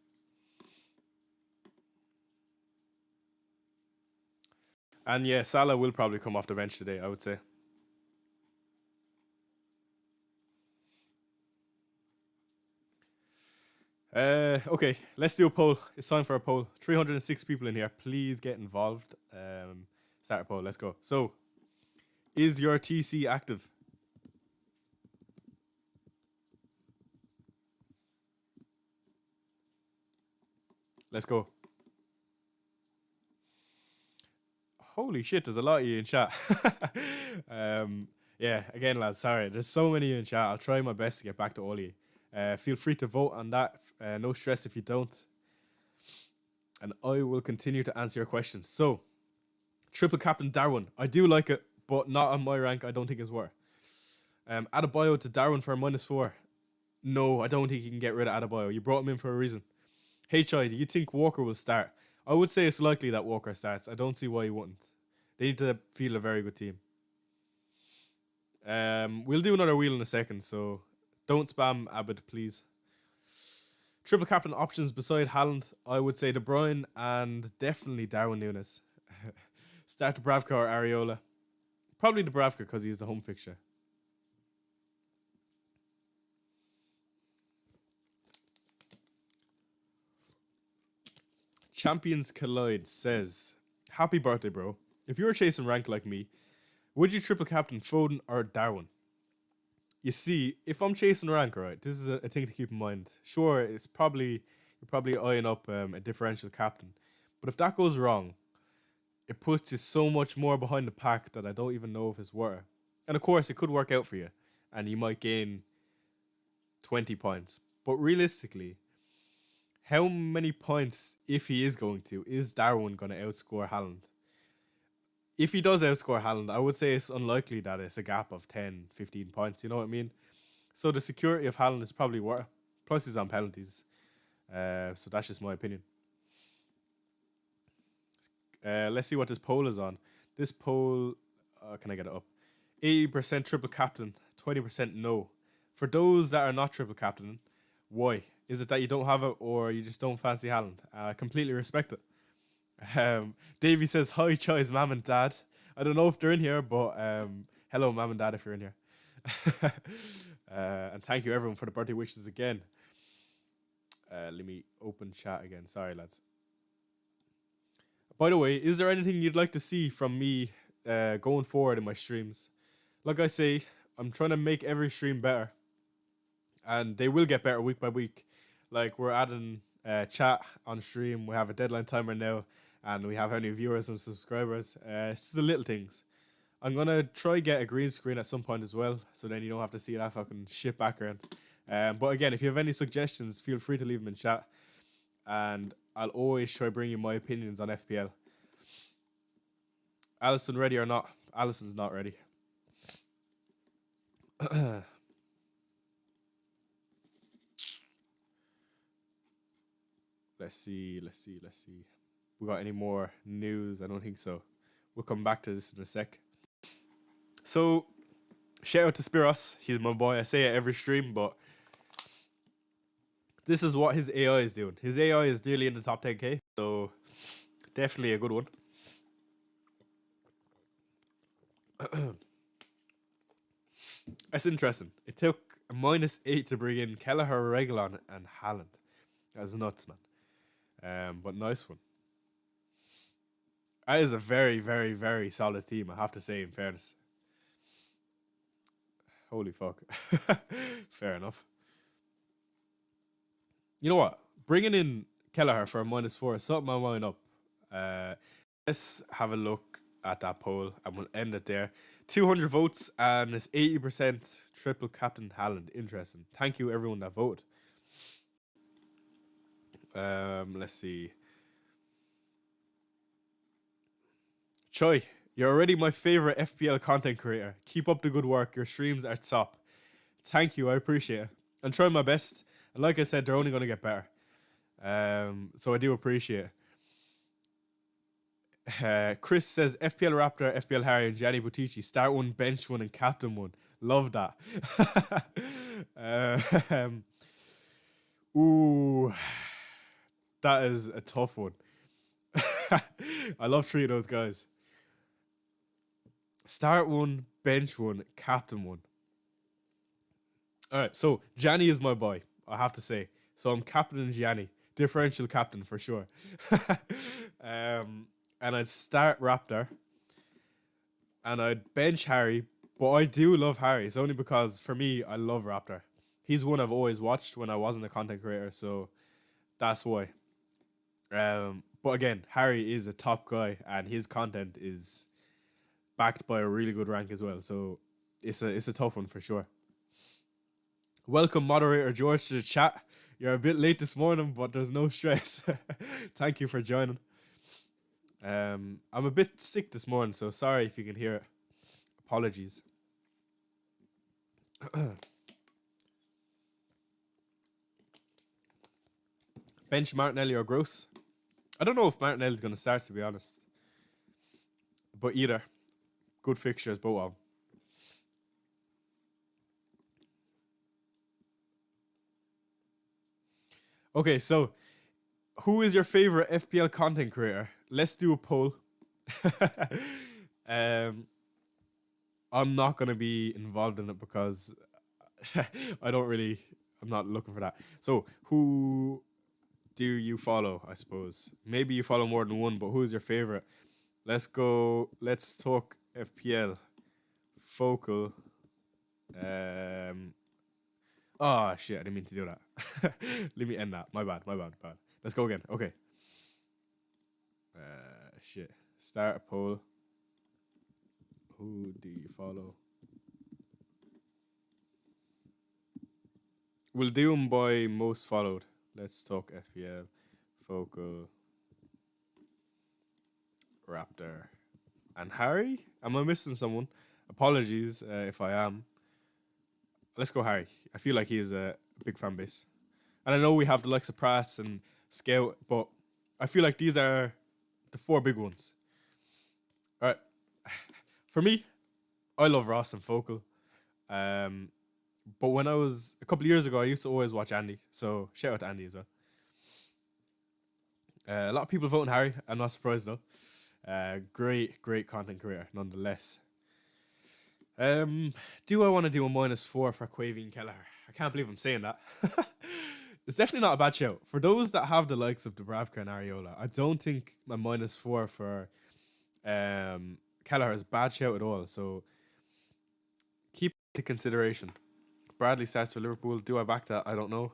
And yeah, Salah will probably come off the bench today, I would say. Okay, let's do a poll. It's time for a poll. 306 people in here. Please get involved. Start a poll. Let's go. So, is your TC active? Let's go. Holy shit, there's a lot of you in chat. Yeah, again, lads, sorry. There's so many in chat. I'll try my best to get back to all of you. Feel free to vote on that. No stress if you don't. And I will continue to answer your questions. So, triple captain Darwin. I do like it, but not on my rank. I don't think it's worth. Adebayo to Darwin for a -4. No, I don't think you can get rid of Adebayo. You brought him in for a reason. HI, do you think Walker will start? I would say it's likely that Walker starts. I don't see why he wouldn't. They need to field a very good team. We'll do another wheel in a second, so don't spam Abid, please. Triple captain options beside Haaland, I would say De Bruyne and definitely Darwin Núñez. Start Dubravka or Areola. Probably Dubravka because he's the home fixture. Champions Collide says, happy birthday, bro. If you were chasing rank like me, would you triple captain Foden or Darwin? You see, if I'm chasing rank, right, this is a thing to keep in mind. Sure, you're probably eyeing up a differential captain, but if that goes wrong, it puts you so much more behind the pack that I don't even know if it's worth it. And of course, it could work out for you, and you might gain 20 points. But realistically, how many points, if he is going to, is Darwin going to outscore Haaland? If he does outscore Haaland, I would say it's unlikely that it's a gap of 10, 15 points. You know what I mean? So the security of Haaland is probably worth. Plus, he's on penalties. So that's just my opinion. Let's see what this poll is on. This poll, can I get it up? 80% triple captain, 20% no. For those that are not triple captain, why? Is it that you don't have it or you just don't fancy Haaland? I completely respect it. Davey says, hi, Choi's mom and dad. I don't know if they're in here, but hello, mom and dad, if you're in here. And thank you, everyone, for the birthday wishes again. Let me open chat again. Sorry, lads. By the way, is there anything you'd like to see from me going forward in my streams? Like I say, I'm trying to make every stream better. And they will get better week by week. Like, we're adding chat on stream. We have a deadline timer now. And we have how many viewers and subscribers. It's just the little things. I'm going to try get a green screen at some point as well. So then you don't have to see that fucking shit background. But again, if you have any suggestions, feel free to leave them in chat. And I'll always try bringing my opinions on FPL. Allison ready or not? Allison's not ready. Let's see. We got any more news? I don't think so. We'll come back to this in a sec. So, shout out to Spiros. He's my boy. I say it every stream, but this is what his AI is doing. His AI is nearly in the top 10k, so definitely a good one. That's interesting. It took a -8 to bring in Kelleher, Reguilon, and Haaland. That's nuts, man. But nice one. That is a very, very, very solid team, I have to say, in fairness. Holy fuck. Fair enough. You know what? Bringing in Kelleher for a -4 is something I'm lining up. Let's have a look at that poll and we'll end it there. 200 votes and it's 80% triple captain Haaland. Interesting. Thank you everyone that voted. Let's see. Choi, you're already my favorite FPL content creator. Keep up the good work. Your streams are top. Thank you. I appreciate it. I'm trying my best. And like I said, they're only going to get better. So I do appreciate it. Chris says FPL Raptor, FPL Harry, and Gianni Buttici start one, bench one, and captain one. Love that. Ooh, that is a tough one. I love three of those guys. Start one, bench one, captain one. All right, so Gianni is my boy, I have to say. So I'm captain Gianni, differential captain for sure. And I'd start Raptor, and I'd bench Harry. But I do love Harry. It's only because for me, I love Raptor. He's one I've always watched when I wasn't a content creator, so that's why. But again, Harry is a top guy, and his content is backed by a really good rank as well. So it's a tough one for sure. Welcome, moderator George, to the chat. You're a bit late this morning, but there's no stress. Thank you for joining. I'm a bit sick this morning, so sorry if you can hear it. Apologies. Bench Martinelli or Gross? I don't know if Martinelli's going to start, to be honest. But either. Good fixtures, both of them. Okay, so who is your favorite FPL content creator? Let's do a poll. um, I'm not going to be involved in it because I don't really, I'm not looking for that. So, who do you follow, I suppose? Maybe you follow more than one, but who's your favorite? Let's go, let's talk FPL. Focal. Um, oh, shit, I didn't mean to do that. Let me end that. My bad, my bad, bad. Let's go again. Okay. Shit. Start a poll. Who do you follow? We'll do them by most followed. Let's talk FPL. Focal. Raptor. And Harry? Am I missing someone? Apologies if I am. Let's go Harry. I feel like he is a big fan base. And I know we have the likes of Prass and Scout, but I feel like these are the four big ones. All right. For me, I love Ross and Focal. But when I was a couple of years ago, I used to always watch Andy. So shout out to Andy as well. A lot of people voting Harry. I'm not surprised though. Great content creator nonetheless. Do I want to do a -4 for Quavy and Kelleher? I can't believe I'm saying that. It's definitely not a bad shout. For those that have the likes of Dubravka and Ariola, I don't think my -4 for Kelleher is a bad shout at all. So keep it into consideration. Bradley starts for Liverpool. Do I back that? I don't know.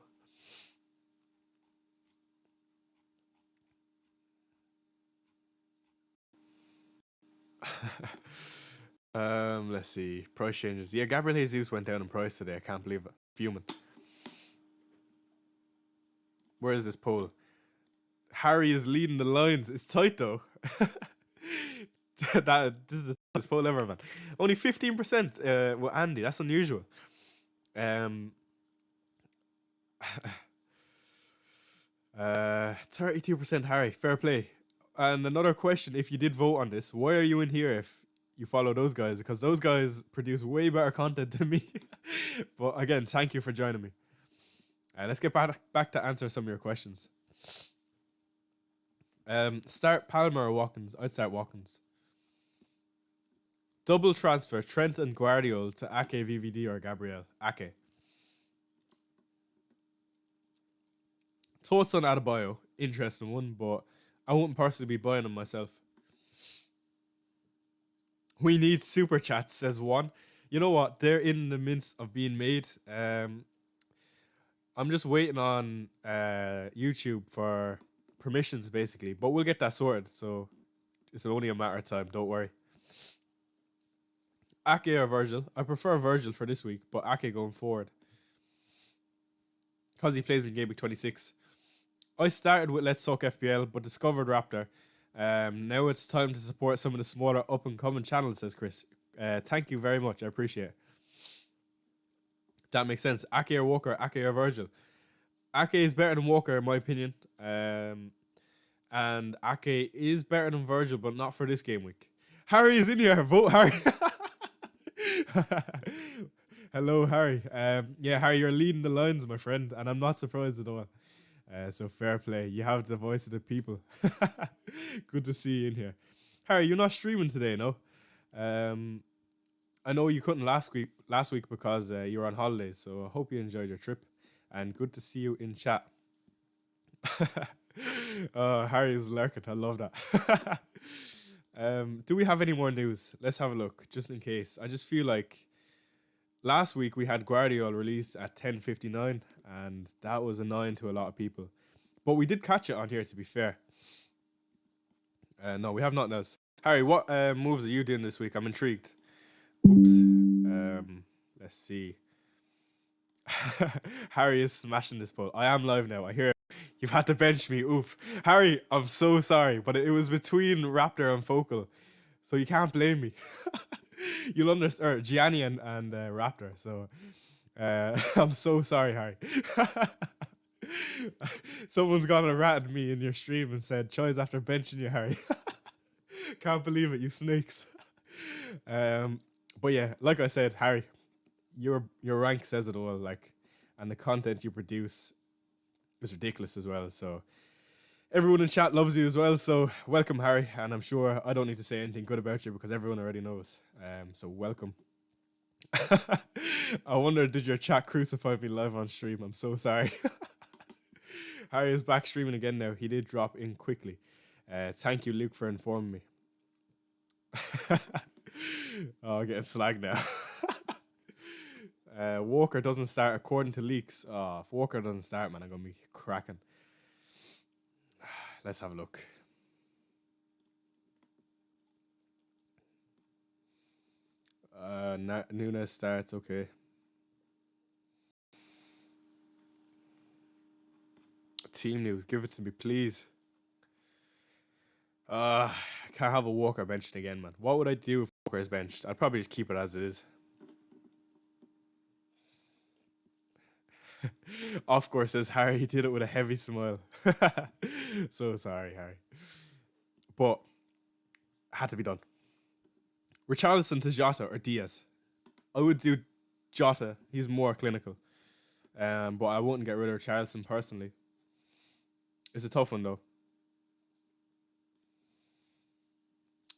Let's see. Price changes. Yeah, Gabriel Jesus went down in price today. I can't believe it. Fuming. Where is this poll? Harry is leading the lines. It's tight though. This is the tightest poll ever, man. Only 15% with Andy. That's unusual. 32% Harry. Fair play. And another question: if you did vote on this, why are you in here if you follow those guys? Because those guys produce way better content than me. But again, thank you for joining me. Let's get back to answer some of your questions. Start Palmer or Watkins? I'd start Watkins. Double transfer Trent and Guardiola to Ake, VVD or Gabriel? Ake. Thoughts on Adebayo? Interesting one, but I wouldn't personally be buying him myself. We need super chats, says one. You know what? They're in the midst of being made. I'm just waiting on YouTube for permissions, basically. But we'll get that sorted, so it's only a matter of time. Don't worry. Ake or Virgil? I prefer Virgil for this week, but Ake going forward. Because he plays in Game Week 26. I started with Let's Talk FPL, but discovered Raptor. Now it's time to support some of the smaller up-and-coming channels, says Chris. Thank you very much. I appreciate it. That makes sense. Ake or Walker, Ake or Virgil. Ake is better than Walker, in my opinion. And Ake is better than Virgil, but not for this game week. Harry is in here. Vote Harry. Hello, Harry. Yeah, Harry, you're leading the lines, my friend, and I'm not surprised at all. So fair play. You have the voice of the people. Good to see you in here. Harry, you're not streaming today, no? I know you couldn't last week because you were on holidays, so I hope you enjoyed your trip. And good to see you in chat. Harry is lurking. I love that. Do we have any more news? Let's have a look, just in case. I just feel like last week we had Guardiola released at 10:59, and that was annoying to a lot of people. But we did catch it on here, to be fair. No, we have nothing else. Harry, what moves are you doing this week? I'm intrigued. Oops. Let's see. Harry is smashing this poll. I am live now. I hear it. You've had to bench me. Oof. Harry, I'm so sorry, but it was between Raptor and Focal, so you can't blame me. You'll understand. Gianni and Raptor. So I'm so sorry, Harry. Someone's gone and ratted me in your stream and said, "Choi's after benching you, Harry." Can't believe it, you snakes. um, but yeah, like I said, Harry, your rank says it all. Like, and the content you produce is ridiculous as well. So everyone in chat loves you as well. So welcome, Harry. And I'm sure I don't need to say anything good about you because everyone already knows. So welcome. I wonder, did your chat crucify me live on stream? I'm so sorry. Harry is back streaming again now. He did drop in quickly. Thank you, Luke, for informing me. Oh, I'm getting slagged now. Walker doesn't start according to leaks. Oh, if Walker doesn't start, man, I'm going to be cracking. Let's have a look. Nunes starts, okay. Team news, give it to me, please. I can't have a Walker benched again, man. What would I do if Walker is benched? I'd probably just keep it as it is. Of course, says Harry. He did it with a heavy smile. So sorry, Harry. But had to be done. Richarlison to Jota or Diaz? I would do Jota. He's more clinical. But I wouldn't get rid of Richarlison personally. It's a tough one though.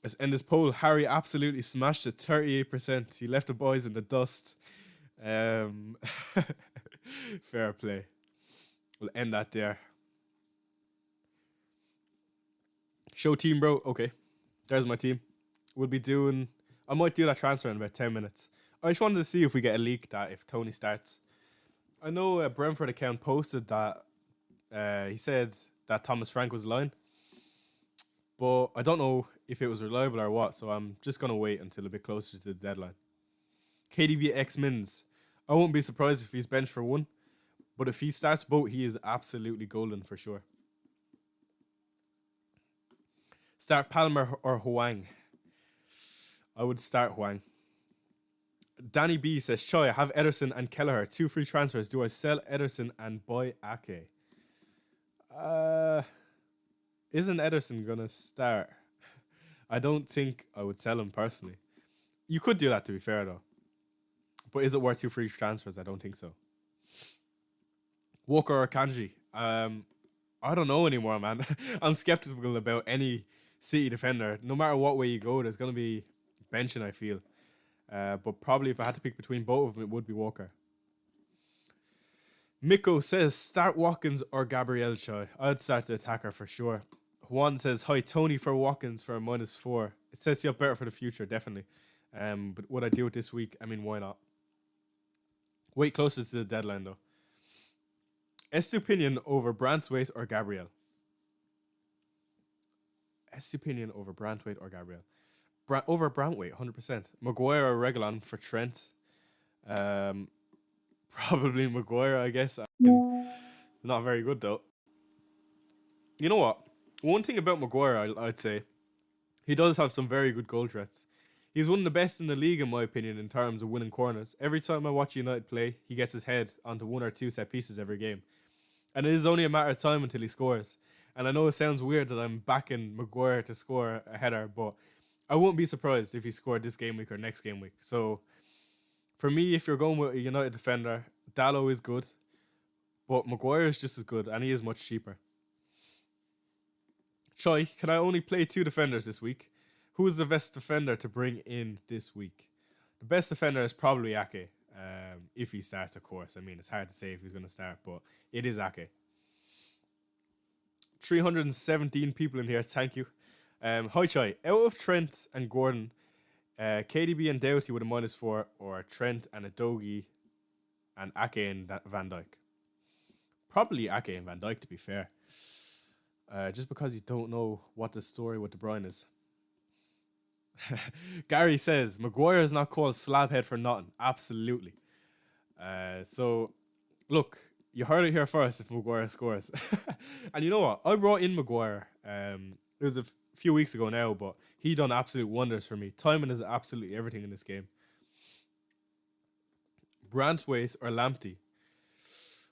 Let's end this poll. Harry absolutely smashed it. 38%. He left the boys in the dust. Fair play. We'll end that there. Show team, bro. Okay. There's my team. We'll be doing... I might do that transfer in about 10 minutes. I just wanted to see if we get a leak that if Tony starts. I know Brentford account posted that he said that Thomas Frank was lying. But I don't know if it was reliable or what, so I'm just going to wait until a bit closer to the deadline. KDB X Mins. I won't be surprised if he's benched for one, but if he starts both, he is absolutely golden for sure. Start Palmer or Huang? I would start Huang. Danny B says, Choi, I have Ederson and Kelleher. 2 free transfers. Do I sell Ederson and buy Ake? Isn't Ederson going to start? I don't think I would sell him personally. You could do that, to be fair, though. But is it worth 2 free transfers? I don't think so. Walker or Kanji? I don't know anymore, man. I'm skeptical about any City defender. No matter what way you go, there's going to be benching, I feel. But probably if I had to pick between both of them, it would be Walker. Miko says, start Watkins or Gabriel Choi. I'd start the attacker for sure. Juan says, hi, Tony for Watkins for a -4. It sets you up better for the future, definitely. But would I do it this week? I mean, why not? Wait closer to the deadline, though. Estupinian over Branthwaite or Gabriel? Estupinian over Branthwaite or Gabriel? Over Branthwaite, 100%. Maguire or Reguilon for Trent? Probably Maguire, I guess. Not very good, though. You know what? One thing about Maguire, I'd say, he does have some very good goal threats. He's one of the best in the league, in my opinion, in terms of winning corners. Every time I watch United play, he gets his head onto 1 or 2 set pieces every game. And it is only a matter of time until he scores. And I know it sounds weird that I'm backing Maguire to score a header, but I won't be surprised if he scored this game week or next game week. So, for me, if you're going with a United defender, Dallo is good, but Maguire is just as good, and he is much cheaper. Choi, can I only play 2 defenders this week? Who is the best defender to bring in this week? The best defender is probably Ake, if he starts, of course. I mean, it's hard to say if he's going to start, but it is Ake. 317 people in here, thank you. Hi, Choi. Out of Trent and Gordon, KDB and Doughty with a -4, or Trent and Adogi and Ake and Van Dijk? Probably Ake and Van Dijk, to be fair. Just because you don't know what the story with De Bruyne is. Gary says, Maguire is not called Slabhead for nothing. Absolutely. So, look, you heard it here first if Maguire scores. And you know what? I brought in Maguire. It was a few weeks ago now, but he done absolute wonders for me. Timing is absolutely everything in this game. Branthwaite or Lamptey?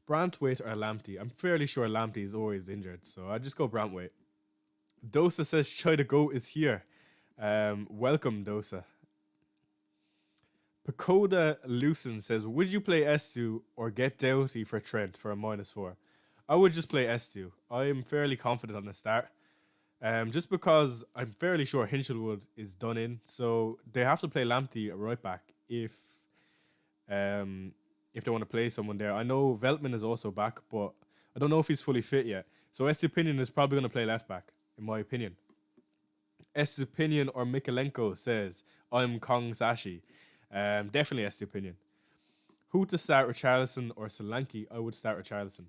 Brantwaite or Lamptey? I'm fairly sure Lamptey is always injured, so I just go Brantwaite. Dosa says Chai to Go is here. Welcome, Dosa. Pacoda Lucen says, would you play S2 or get Doughty for Trent for a -4? I would just play S2. I am fairly confident on the start. Just because I'm fairly sure Hinchelwood is done in, so they have to play Lamptey at right back if they want to play someone there. I know Veltman is also back, but I don't know if he's fully fit yet. So Estupinian is probably going to play left back, in my opinion. Estupinian or Mikalenko says, I'm Kong Sashi. Definitely Estupinian. Who to start, Richarlison or Solanke? I would start Richarlison.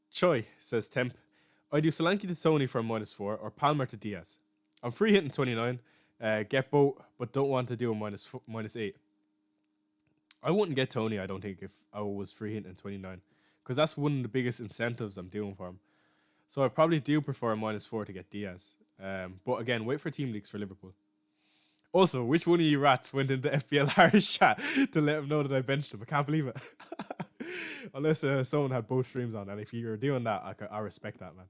Choi says Temp. I do Solanke to Tony for a -4 or Palmer to Diaz. I'm free hitting 29. Get both, but don't want to do a -8. I wouldn't get Tony, I don't think, if I was free hitting 29. Because that's one of the biggest incentives I'm doing for him. So I probably do prefer a -4 to get Diaz. But again, wait for team leaks for Liverpool. Also, which one of you rats went into FPL Irish chat to let him know that I benched him? I can't believe it. Unless someone had both streams on. And if you're doing that, I respect that, man.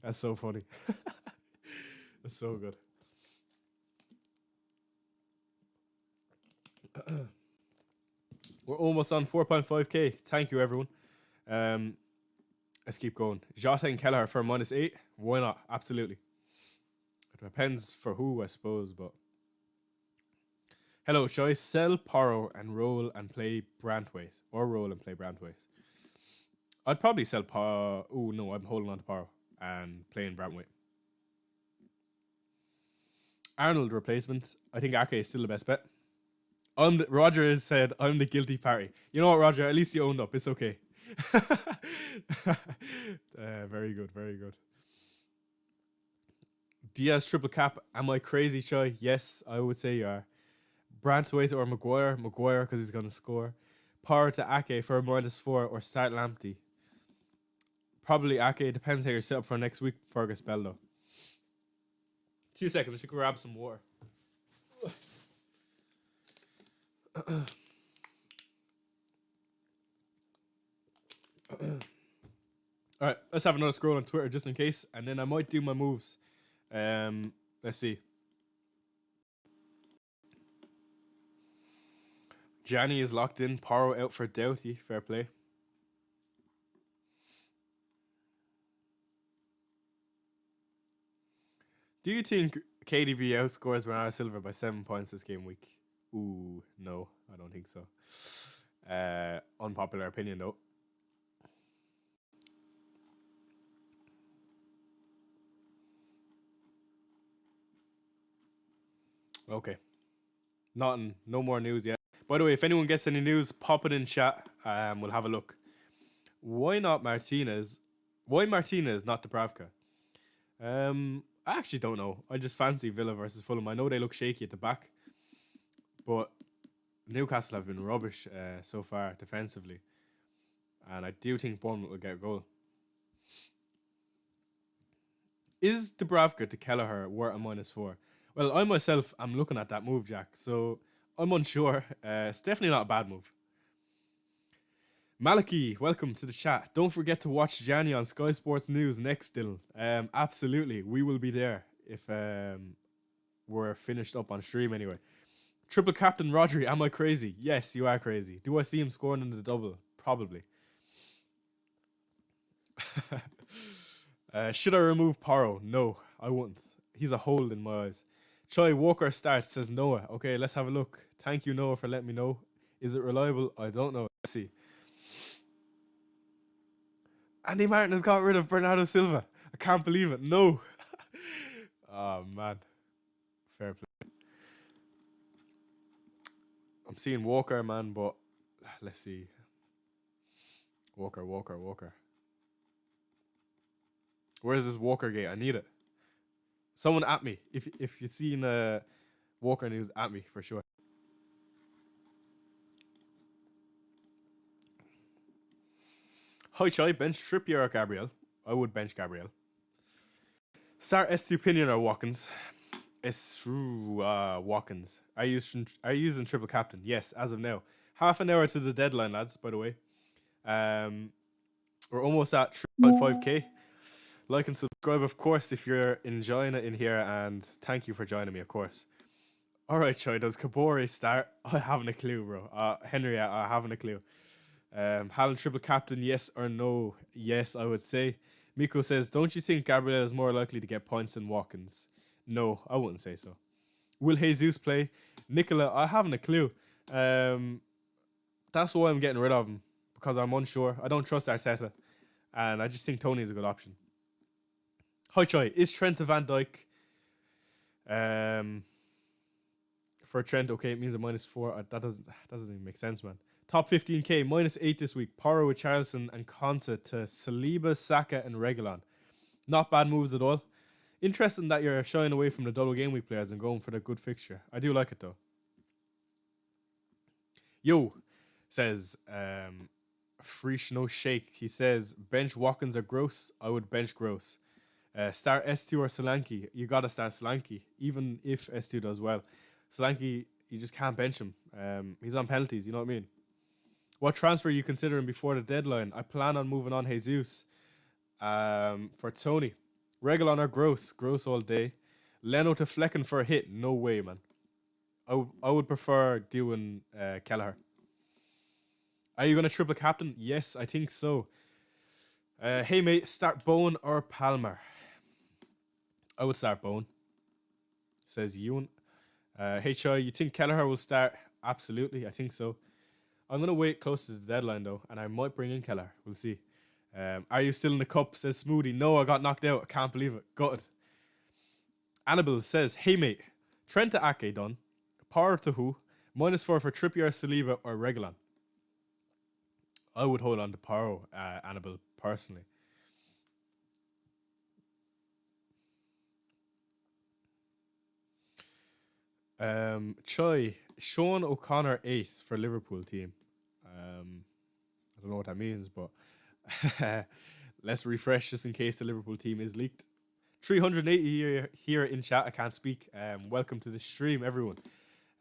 That's so funny. That's so good. We're almost on 4.5k. Thank you, everyone. Let's keep going. Jota and Kelleher for a -8. Why not? Absolutely. It depends for who, I suppose, but... Hello, should I sell Porro and roll and play Brantwaite? Or roll and play Brantwaite? I'd probably sell Porro. Oh, no, I'm holding on to Porro and playing Brantwaite. Arnold replacement. I think Ake is still the best bet. Roger has said, I'm the guilty party. You know what, Roger? At least you owned up. It's okay. Very good, very good. Diaz triple cap. Am I crazy, Choi? Yes, I would say you are. Brantwaite or Maguire? Maguire, because he's going to score. Power to Ake for a -4 or start Lamptey. Probably Ake. Depends how you're set up for next week, Fergus Bell, though. 2 seconds. I should grab some water. Alright, let's have another scroll on Twitter just in case, and then I might do my moves. Let's see. Gianni is locked in. Porro out for Doughty. Fair play. Do you think KDB outscores Bernardo Silva by 7 points this game week? Ooh, no, I don't think so. Unpopular opinion, though. Okay. No more news yet. By the way, if anyone gets any news, pop it in chat. We'll have a look. Why not Martinez? Why Martinez, not Dubravka? I actually don't know. I just fancy Villa versus Fulham. I know they look shaky at the back, but Newcastle have been rubbish so far defensively, and I do think Bournemouth will get a goal. Is Dubravka to Kelleher worth a -4? Well, I myself am looking at that move, Jack, so I'm unsure. It's definitely not a bad move. Maliki, welcome to the chat. Don't forget to watch Gianni on Sky Sports News next, Dylan. Absolutely, we will be there if we're finished up on stream anyway. Triple Captain Rodri, am I crazy? Yes, you are crazy. Do I see him scoring in the double? Probably. Should I remove Porro? No, I wouldn't. He's a hole in my eyes. Choi Walker starts, says Noah. Okay, let's have a look. Thank you, Noah, for letting me know. Is it reliable? I don't know. Let's see. Andy Martin has got rid of Bernardo Silva. I can't believe it. No. Oh, man. Fair play. I'm seeing Walker, man, but let's see. Walker. Where's this Walker gate? I need it. Someone at me. If you've seen Walker news, at me for sure. Hi, Chai. Bench Trippier or Gabriel? I would bench Gabriel. Start Estupinian or Watkins? Watkins. Are you using triple captain? Yes, as of now. Half an hour to the deadline, lads, by the way. We're almost at 3.5k. Like and subscribe, of course, if you're enjoying it in here, and thank you for joining me, of course. All right, Choi, does Kabore start? I haven't a clue, bro. Henry, I haven't a clue. Haaland triple captain, yes or no? Yes, I would say. Miko says, don't you think Gabriel is more likely to get points than Watkins? No, I wouldn't say so. Will Jesus play? Nicola, I haven't a clue. That's why I'm getting rid of him, because I'm unsure. I don't trust Arteta, and I just think Tony is a good option. Hi, Choi. Is Trent a Van Dijk? For Trent, okay, it means a -4. That doesn't even make sense, man. Top 15k, -8 this week. Porro with Charleston and Konsa to Saliba, Saka, and Reguilon. Not bad moves at all. Interesting that you're shying away from the double game week players and going for the good fixture. I do like it though. Yo, says Freesh No Shake. He says bench Watkins or Gross. I would bench Gross. Start S2 or Solanke. You gotta start Solanke, even if S2 does well. Solanke, you just can't bench him. He's on penalties, you know what I mean? What transfer are you considering before the deadline? I plan on moving on Jesus for Tony. Reguilon or Gross? Gross all day. Leno to Flecken for a hit? No way, man. I would prefer doing Kelleher. Are you going to triple captain? Yes, I think so. Hey, mate, start Bowen or Palmer? I would start Bowen, says Ewan. HI, you think Kelleher will start? Absolutely, I think so. I'm going to wait close to the deadline, though, and I might bring in Kelleher. We'll see. Are you still in the cup? Says Smoothie. No, I got knocked out. I can't believe it. Gutted. Annabelle says, hey, mate, Trent to Ake done. Power to who? -4 for Trippier, Saliba, or Reguilon. I would hold on to Paro, Annabelle, personally. Choi, Sean O'Connor 8th for Liverpool team. I don't know what that means, but let's refresh just in case the Liverpool team is leaked. 380 here in chat. I can't speak. Welcome to the stream, everyone.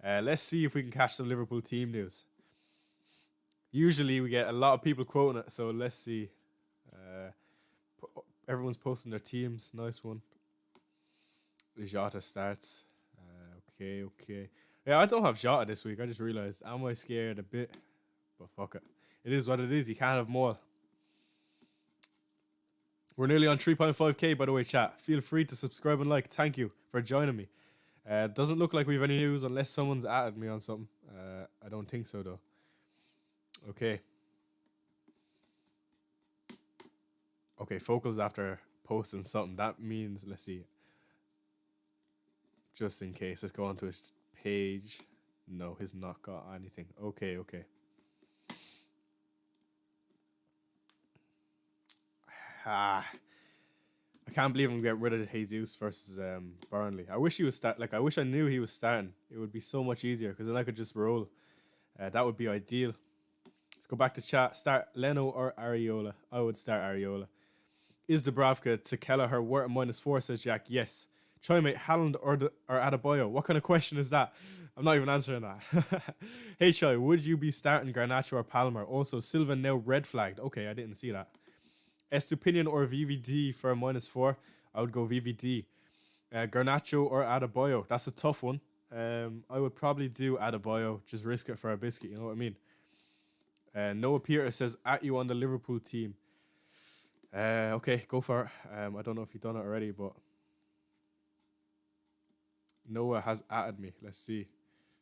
Let's see if we can catch some Liverpool team news. Usually we get a lot of people quoting it, so let's see. Everyone's posting their teams. Nice one. Jota starts. Okay. Yeah, I don't have Jota this week. I just realized. Am I scared a bit? But fuck it. It is what it is. You can't have them all. We're nearly on 3.5k, by the way, chat. Feel free to subscribe and like. Thank you for joining me. Doesn't look like we have any news unless someone's added me on something. I don't think so, though. Okay. Okay, Focal's after posting something. That means, let's see. Just in case. Let's go on to his page. No, he's not got anything. Okay. I can't believe I'm getting rid of Jesus versus Burnley. I wish he was I wish I knew he was starting. It would be so much easier because then I could just roll. That would be ideal. Let's go back to chat. Start Leno or Areola? I would start Areola. Is Dubravka to Kelleher worth -4? Says Jack. Yes. Try mate, Haaland or Adebayo. What kind of question is that? I'm not even answering that. Hey Chai, would you be starting Garnacho or Palmer? Also, Silva now red flagged. Okay, I didn't see that. Estupinian or VVD for a -4? I would go VVD. Garnacho or Adebayo? That's a tough one. I would probably do Adebayo. Just risk it for a biscuit. You know what I mean? Noah Peter says, at you on the Liverpool team. Okay, go for it. I don't know if you've done it already, but Noah has added me. Let's see.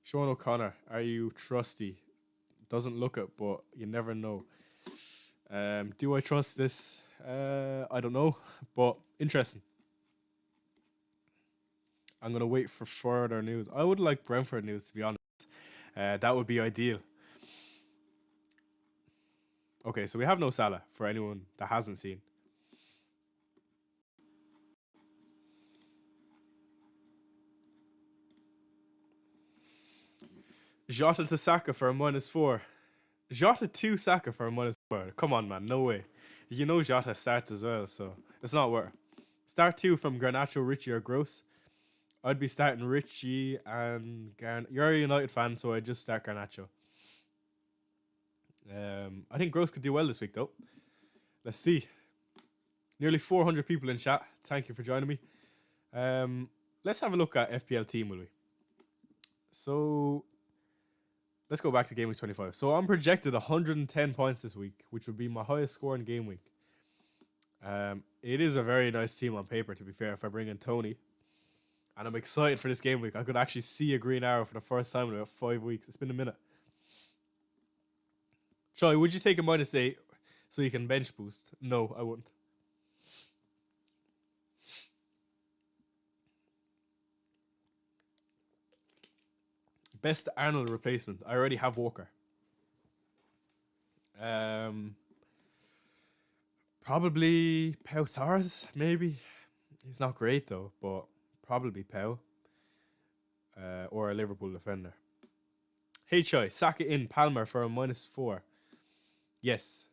Sean O'Connor, are you trusty? Doesn't look it, but you never know. Do I trust this? I don't know, but interesting. I'm going to wait for further news. I would like Brentford news, to be honest. That would be ideal. Okay, so we have no Salah for anyone that hasn't seen. Jota to Saka for a -4. Jota to Saka for a -4. Come on, man. No way. You know Jota starts as well, so it's not worth it. Start 2 from Garnacho, Richie, or Gross. I'd be starting Richie and You're a United fan, so I'd just start Garnacho. I think Gross could do well this week, though. Let's see. Nearly 400 people in chat. Thank you for joining me. Let's have a look at FPL team, will we? So let's go back to game week 25. So I'm projected 110 points this week, which would be my highest score in game week. It is a very nice team on paper, to be fair, if I bring in Tony. And I'm excited for this game week. I could actually see a green arrow for the first time in about 5 weeks. It's been a minute. Choi, would you take a -8 so you can bench boost? No, I wouldn't. Best Arnold replacement. I already have Walker. Probably Pau Torres, maybe. He's not great though, but probably Pau. Or a Liverpool defender. Hey Choi, sack it in Palmer for a -4. Yes.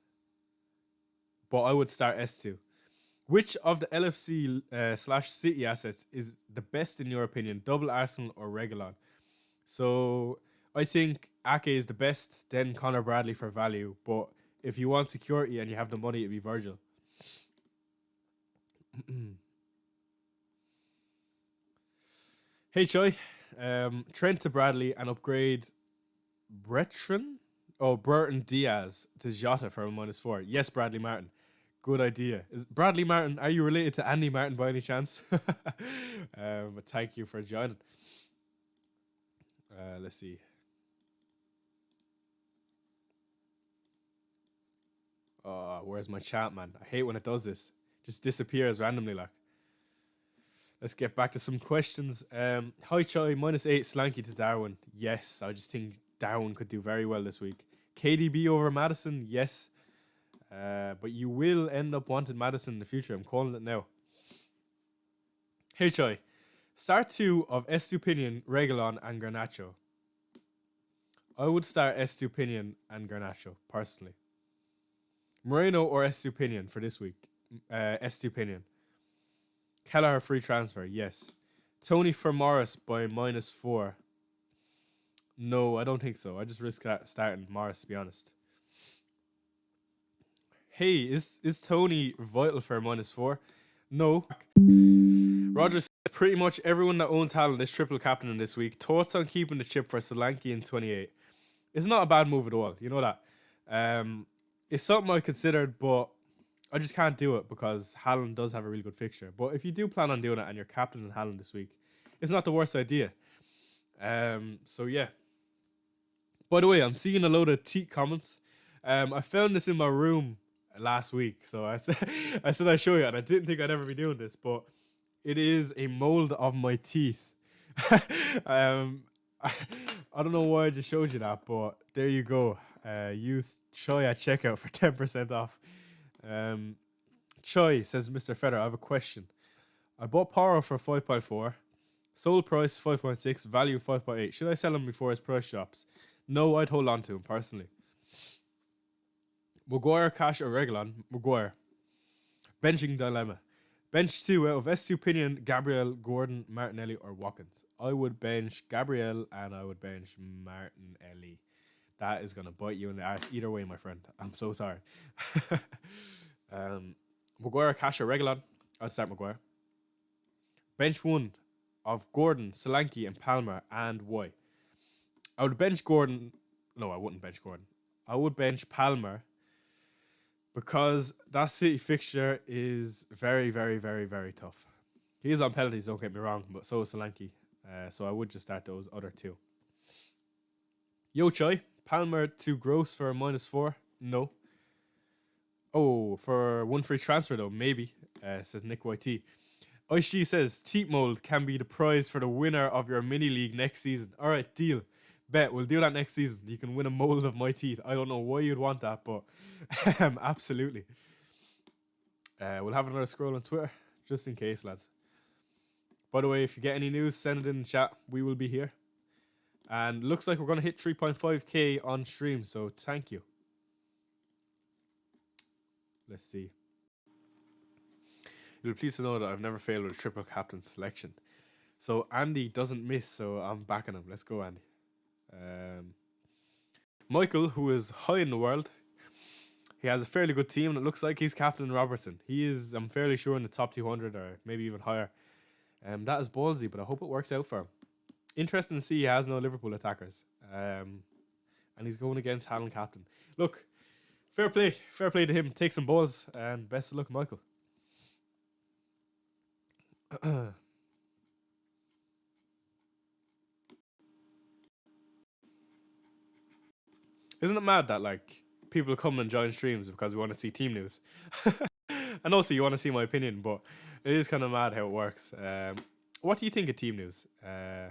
But I would start S2. Which of the LFC / City assets is the best in your opinion? Double Arsenal or Reguilon? So I think Ake is the best, then Connor Bradley for value. But if you want security and you have the money, it'd be Virgil. Hey Choi, Trent to Bradley and upgrade Burton Diaz to Jota for a -4. Yes, Bradley Martin. Good idea. Is Bradley Martin, are you related to Andy Martin by any chance? But thank you for joining. Let's see. Where's my chat, man? I hate when it does this. Just disappears randomly, like. Let's get back to some questions. Hi Choi, -8 Slanky to Darwin. Yes, I just think Darwin could do very well this week. KDB over Madison, yes. But you will end up wanting Madison in the future. I'm calling it now. Hey Choi, start 2 of Estupinian, Reguilon, and Garnacho. I would start Estupinian and Garnacho, personally. Moreno or Estupinian for this week? Estupinian. Kelleher free transfer, yes. Tony for Morris by -4. No, I don't think so. I just risk starting Morris, to be honest. Hey, is Tony vital for a -4? No. Roger said pretty much everyone that owns Haaland is triple captain this week. Thoughts on keeping the chip for Solanke in 28? It's not a bad move at all. You know that. It's something I considered, but I just can't do it because Haaland does have a really good fixture. But if you do plan on doing it and you're captain in Haaland this week, it's not the worst idea. So yeah. By the way, I'm seeing a load of teat comments. I found this in my room last week, so I said I'd show you, and I didn't think I'd ever be doing this, but it is a mold of my teeth. I don't know why I just showed you that, but there you go. Use Choi at checkout for 10% off. Choi says, Mr. Feder, I have a question. I bought Paro for 5.4, sold price 5.6, value 5.8. Should I sell him before his price drops? No, I'd hold on to him personally. Maguire, Cash, or Reguilon? Maguire. Benching dilemma. Bench 2 out of Estupinian, Gabriel, Gordon, Martinelli, or Watkins. I would bench Gabriel and I would bench Martinelli. That is going to bite you in the ass either way, my friend. I'm so sorry. Maguire, Cash, or Reguilon? I'd start Maguire. Bench 1 of Gordon, Solanke, and Palmer, and why? I would bench Gordon. No, I wouldn't bench Gordon. I would bench Palmer because that City fixture is very, very, very, very tough. He is on penalties, don't get me wrong, but so is Solanke. So I would just start those other two. Yo, Choi. Palmer to Gross for a -4? No. Oh, for one free transfer though, maybe, says Nick YT. ISG says, Teat Mold can be the prize for the winner of your mini league next season. Alright, deal. Bet, we'll do that next season. You can win a mold of my teeth. I don't know why you'd want that, but absolutely. We'll have another scroll on Twitter, just in case, lads. By the way, if you get any news, send it in the chat. We will be here. And looks like we're going to hit 3.5k on stream, so thank you. Let's see. You'll be pleased to know that I've never failed with a triple captain selection. So Andy doesn't miss, so I'm backing him. Let's go, Andy. Michael, who is high in the world, He has a fairly good team, and it looks like he's captain Robertson. He is, I'm fairly sure, in the top 200 or maybe even higher. That is ballsy, but I hope it works out for him. Interesting to see he has no Liverpool attackers. And he's going against Hallen captain. Look, fair play to him. Take some balls, and best of luck, Michael. Isn't it mad that like people come and join streams because we want to see team news, and also you want to see my opinion, but it is kind of mad how it works. What do you think of team news? Do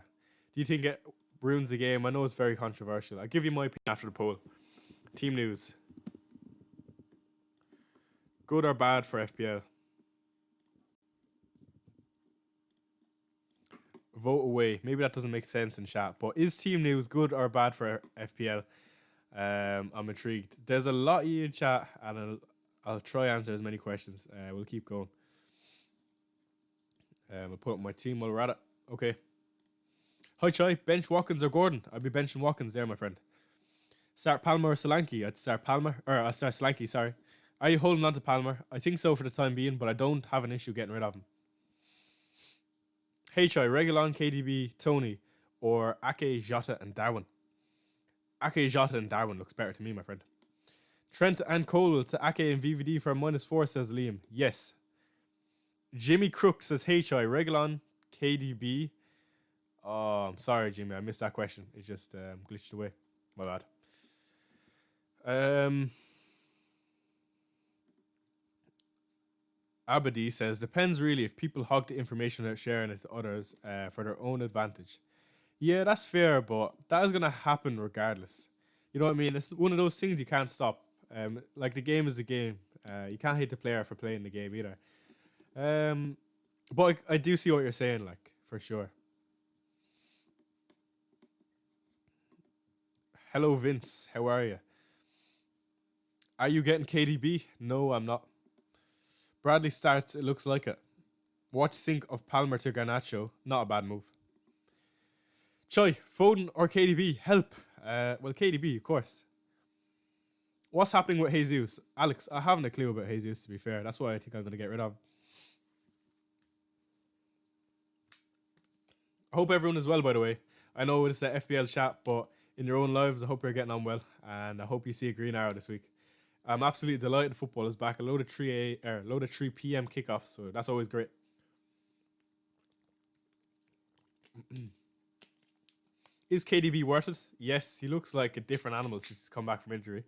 you think it ruins the game? I know it's very controversial. I'll give you my opinion after the poll. Team news, good or bad for FPL? Vote away. Maybe that doesn't make sense in chat, but is team news good or bad for FPL? I'm intrigued. There's a lot of you in chat, and I'll try answer as many questions. We'll keep going. I'll put up my team while we're at it. Okay. Hi, Chai. Bench Watkins or Gordon? I'll be benching Watkins there, my friend. Start Palmer or Solanke? I'd start Palmer. Or I'll start Solanke, sorry. Are you holding on to Palmer? I think so for the time being, but I don't have an issue getting rid of him. Hey, Chai. Reguilon, KDB, Tony, or Ake, Jota, and Darwin? Ake, Jota, and Darwin looks better to me, my friend. Trent and Cole to Ake and VVD for -4, says Liam. Yes. Jimmy Crook says, hey, Chai. Reguilon, KDB. Oh, I'm sorry, Jimmy. I missed that question. It just glitched away. My bad. Abadi says, depends really if people hog the information without sharing it to others for their own advantage. Yeah, that's fair, but that is going to happen regardless. You know what I mean? It's one of those things you can't stop. Like, the game is a game. You can't hate the player for playing the game either. But I do see what you're saying, like, for sure. Hello, Vince. How are you? Are you getting KDB? No, I'm not. Bradley starts. It looks like it. What do you think of Palmer to Garnacho? Not a bad move. Choi, Foden or KDB? Help. Well, KDB, of course. What's happening with Jesus? Alex, I haven't a clue about Jesus, to be fair. That's why I think I'm going to get rid of. I hope everyone is well, by the way. I know it's the FBL chat, but in your own lives, I hope you're getting on well. And I hope you see a green arrow this week. I'm absolutely delighted football is back. A load of 3 p.m. kickoff, so that's always great. Is KDB worth it? Yes, he looks like a different animal since he's come back from injury.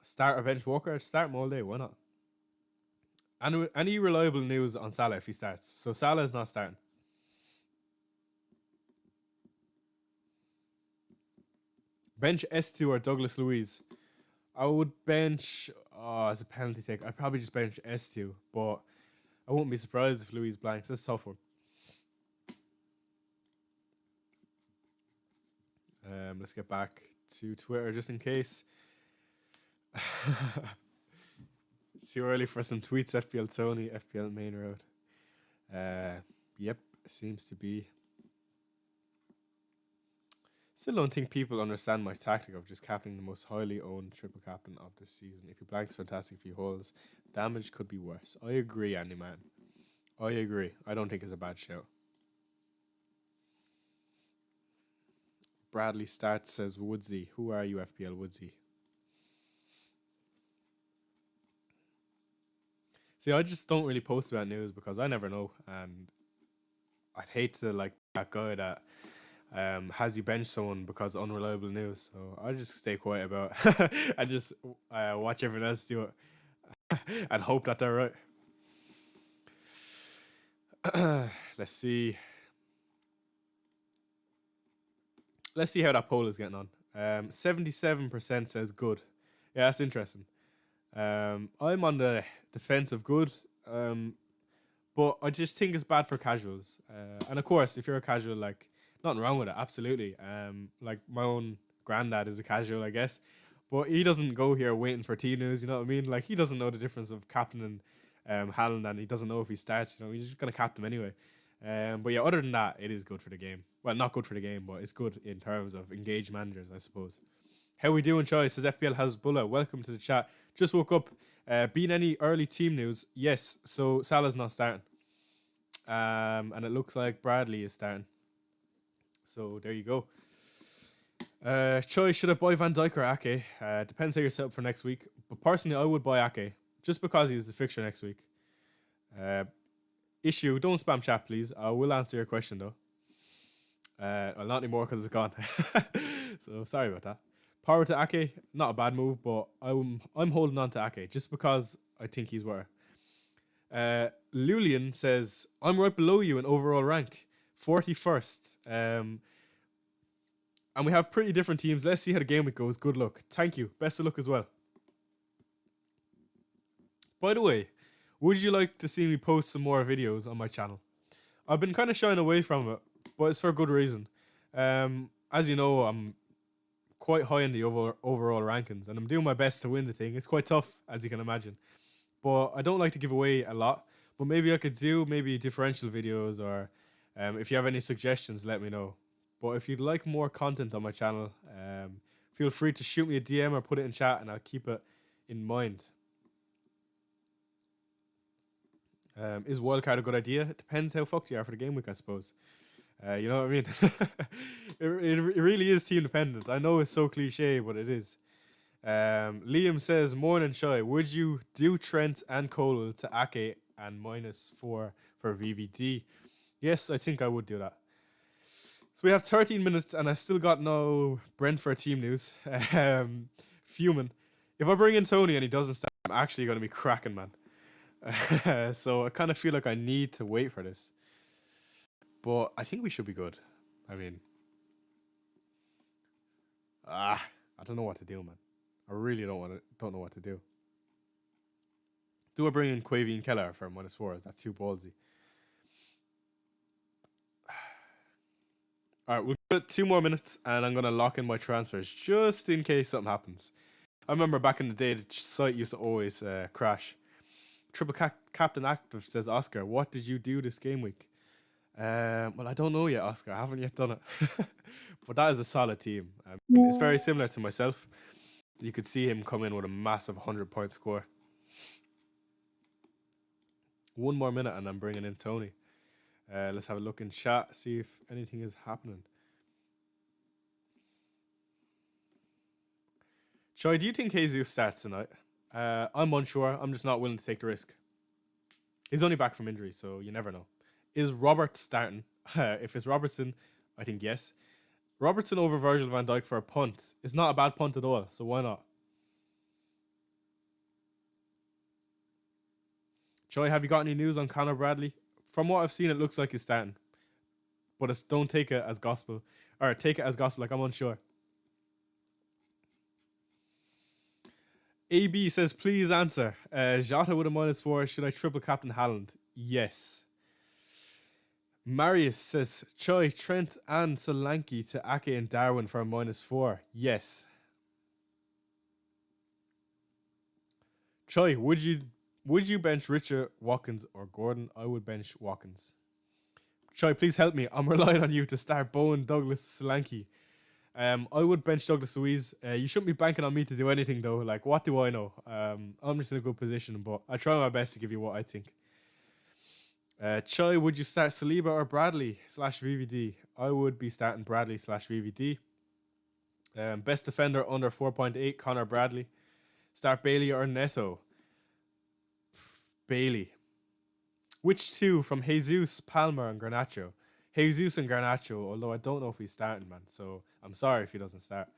Start a bench Walker? Start him all day, why not? Any reliable news on Salah if he starts? So Salah is not starting. Bench S2 or Douglas Luiz? I would bench as a penalty take. I'd probably just bench S2, but I wouldn't be surprised if Luiz blanks. That's a tough one. Let's get back to Twitter just in case. It's too early for some tweets. FPL Tony, FPL main road. Yep, seems to be. Still don't think people understand my tactic of just captaining the most highly owned triple captain of this season. If he blanks, fantastic. If he holds, damage could be worse. I agree, Andy man. I agree. I don't think it's a bad shout. Bradley starts, says Woodsy. Who are you, FPL Woodsy? See, I just don't really post about news because I never know, and I'd hate to like that guy that has you bench someone because of unreliable news. So I just stay quiet about it. I just watch everyone else do it and hope that they're right. Let's see. Let's see how that poll is getting on. 77% says good. Yeah, that's interesting. I'm on the defense of good, but I just think it's bad for casuals. And of course, if you're a casual, like, nothing wrong with it, absolutely. Like, my own granddad is a casual, I guess, but he doesn't go here waiting for team news, you know what I mean? Like, he doesn't know the difference of captain and Haaland, and he doesn't know if he starts, you know, he's just going to captain him anyway. But yeah, other than that, it is good for the game. Well, not good for the game, but it's good in terms of engaged managers, I suppose. How we doing, Choi? Says FPL Hasbullah. Welcome to the chat. Just woke up. Been any early team news? Yes. So Salah's not starting. And it looks like Bradley is starting. So there you go. Choi, should I buy Van Dijk or Ake? Depends how you're set up for next week. But personally, I would buy Ake just because he's the fixture next week. Issue, don't spam chat, please. I will answer your question though. Well, not anymore because it's gone. So sorry about that. Power to Ake, not a bad move, but I'm holding on to Ake just because I think he's worth. Lulian says, I'm right below you in overall rank, 41st. And we have pretty different teams. Let's see how the game week goes. Good luck. Thank you. Best of luck as well. By the way, would you like to see me post some more videos on my channel? I've been kind of shying away from it, but it's for good reason. As you know, I'm quite high in the overall rankings, and I'm doing my best to win the thing. It's quite tough, as you can imagine. But I don't like to give away a lot. But maybe I could do differential videos, or if you have any suggestions, let me know. But if you'd like more content on my channel, feel free to shoot me a DM or put it in chat, and I'll keep it in mind. Is wildcard a good idea? It depends how fucked you are for the game week, I suppose. You know what I mean? it really is team dependent. I know it's so cliche, but it is. Liam says, morning Shy, would you do Trent and Cole to Ake and -4 for VVD? Yes, I think I would do that. So we have 13 minutes and I still got no Brentford team news. Fuming. If I bring in Tony and he doesn't start, I'm actually going to be cracking, man. So I kind of feel like I need to wait for this. But I think we should be good. I mean, I don't know what to do, man. I really don't know what to do. Do I bring in Quavy and Keller for -4? That's too ballsy. Alright, we'll give it 2 more minutes and I'm going to lock in my transfers just in case something happens. I remember back in the day, the site used to always crash. Triple Captain Active says, Oscar, what did you do this game week? Well, I don't know yet, Oscar. I haven't yet done it. But that is a solid team. It's very similar to myself. You could see him come in with a massive 100-point score. 1 more minute and I'm bringing in Tony. Let's have a look in chat, see if anything is happening. Choi, do you think Jesus starts tonight? I'm unsure. I'm just not willing to take the risk. He's only back from injury, so you never know. Is Robert starting? If it's Robertson, I think yes. Robertson over Virgil van Dijk for a punt. It's not a bad punt at all, so why not? Choi, have you got any news on Conor Bradley? From what I've seen, it looks like he's starting. But don't take it as gospel. Or take it as gospel, like I'm unsure. AB says, please answer. Jota with a -4. Should I triple captain Haaland? Yes. Marius says, Choi, Trent and Solanke to Ake and Darwin for a -4. Yes. Choi, would you bench Richard, Watkins or Gordon? I would bench Watkins. Choi, please help me. I'm relying on you to start Bowen, Douglas, Solanke. I would bench Douglas Luiz. You shouldn't be banking on me to do anything though. Like, what do I know? I'm just in a good position, but I try my best to give you what I think. Choi, would you start Saliba or Bradley / VVD? I would be starting Bradley / VVD. Best defender under 4.8, Conor Bradley. Start Bailey or Neto? Bailey. Which two from Jesus, Palmer and Garnacho? Jesus and Garnacho, although I don't know if he's starting, man. So I'm sorry if he doesn't start.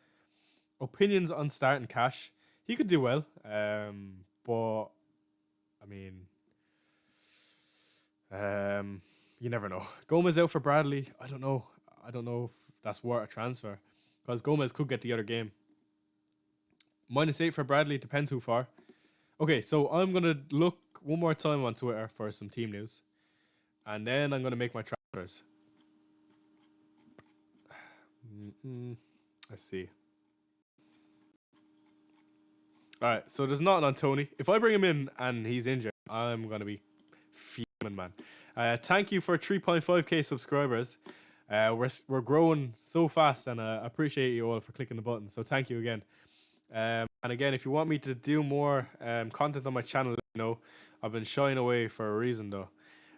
Opinions on starting Cash. He could do well. But I mean, you never know. Gomez out for Bradley. I don't know if that's worth a transfer, because Gomez could get the other game. -8 for Bradley. Depends who far. Okay, so I'm going to look one more time on Twitter for some team news. And then I'm going to make my transfers. Let's see. Alright, so there's nothing on Tony. If I bring him in and he's injured, I'm going to be fuming, man. Thank you for 3.5k subscribers. We're growing so fast, and I appreciate you all for clicking the button. So thank you again. And again, if you want me to do more content on my channel, let me know. I've been shying away for a reason though,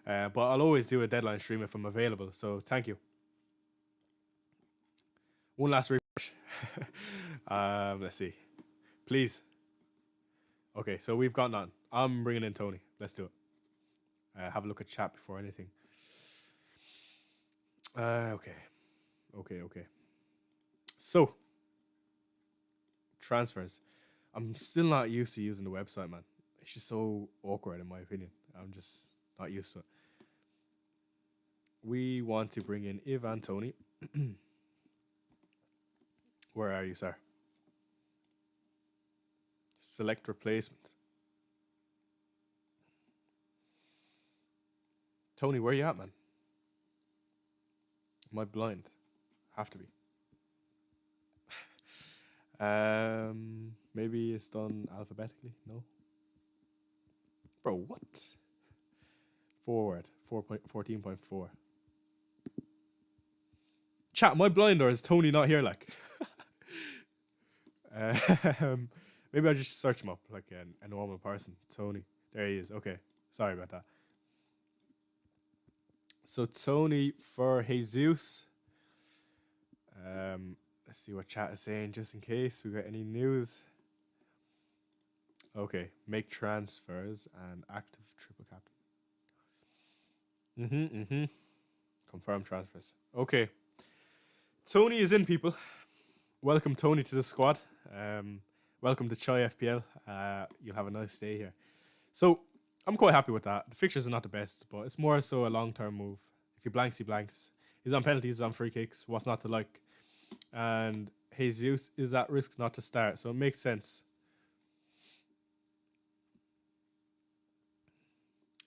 but I'll always do a deadline stream if I'm available. So thank you. One last refresh. Let's see, please. Okay, so we've got none. I'm bringing in Tony. Let's do it. Have a look at chat before anything. Okay. So, transfers. I'm still not used to using the website, man. It's just so awkward, in my opinion. I'm just not used to it. We want to bring in Ivan Tony. Where are you, sir? Select replacement. Tony, where you at, man? Am I blind? Have to be. Maybe it's done alphabetically. No. Bro, what? Forward 14.4. Chat, am I blind or is Tony not here? Like, maybe I just search him up like a normal person. Tony, there he is. Okay, sorry about that. So Tony for Jesus. Let's see what chat is saying just in case we got any news. Okay, make transfers and active triple captain. Confirm transfers. Okay. Tony is in, people. Welcome Tony to the squad. Welcome to Chai FPL. You'll have a nice stay here. So I'm quite happy with that. The fixtures are not the best, but it's more so a long-term move. If he blanks, he blanks. He's on penalties, he's on free kicks. What's not to like? And Jesus is at risk not to start, so it makes sense.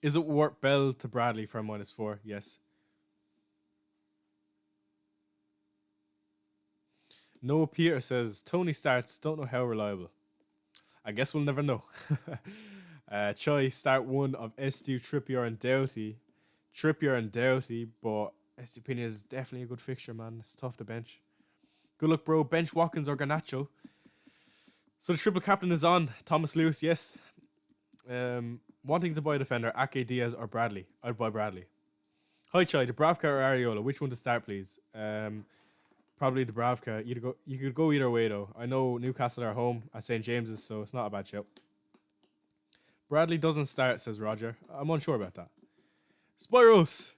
Is it worth Bell to Bradley for -4? Yes. Noah Peter says, Tony starts, don't know how reliable. I guess we'll never know. Choi, start one of Estu, Trippier and Doughty. But Estupinian is definitely a good fixture, man. It's tough to bench. Good luck, bro. Bench Watkins or Garnacho. So the triple captain is on. Thomas Lewis, yes. Wanting to buy a defender, Ake Diaz or Bradley. I'd buy Bradley. Hi, Chai. Dubravka or Areola? Which one to start, please? Probably Dubravka. You could go either way, though. I know Newcastle are home at St. James's, so it's not a bad show. Bradley doesn't start, says Roger. I'm unsure about that. Spiros.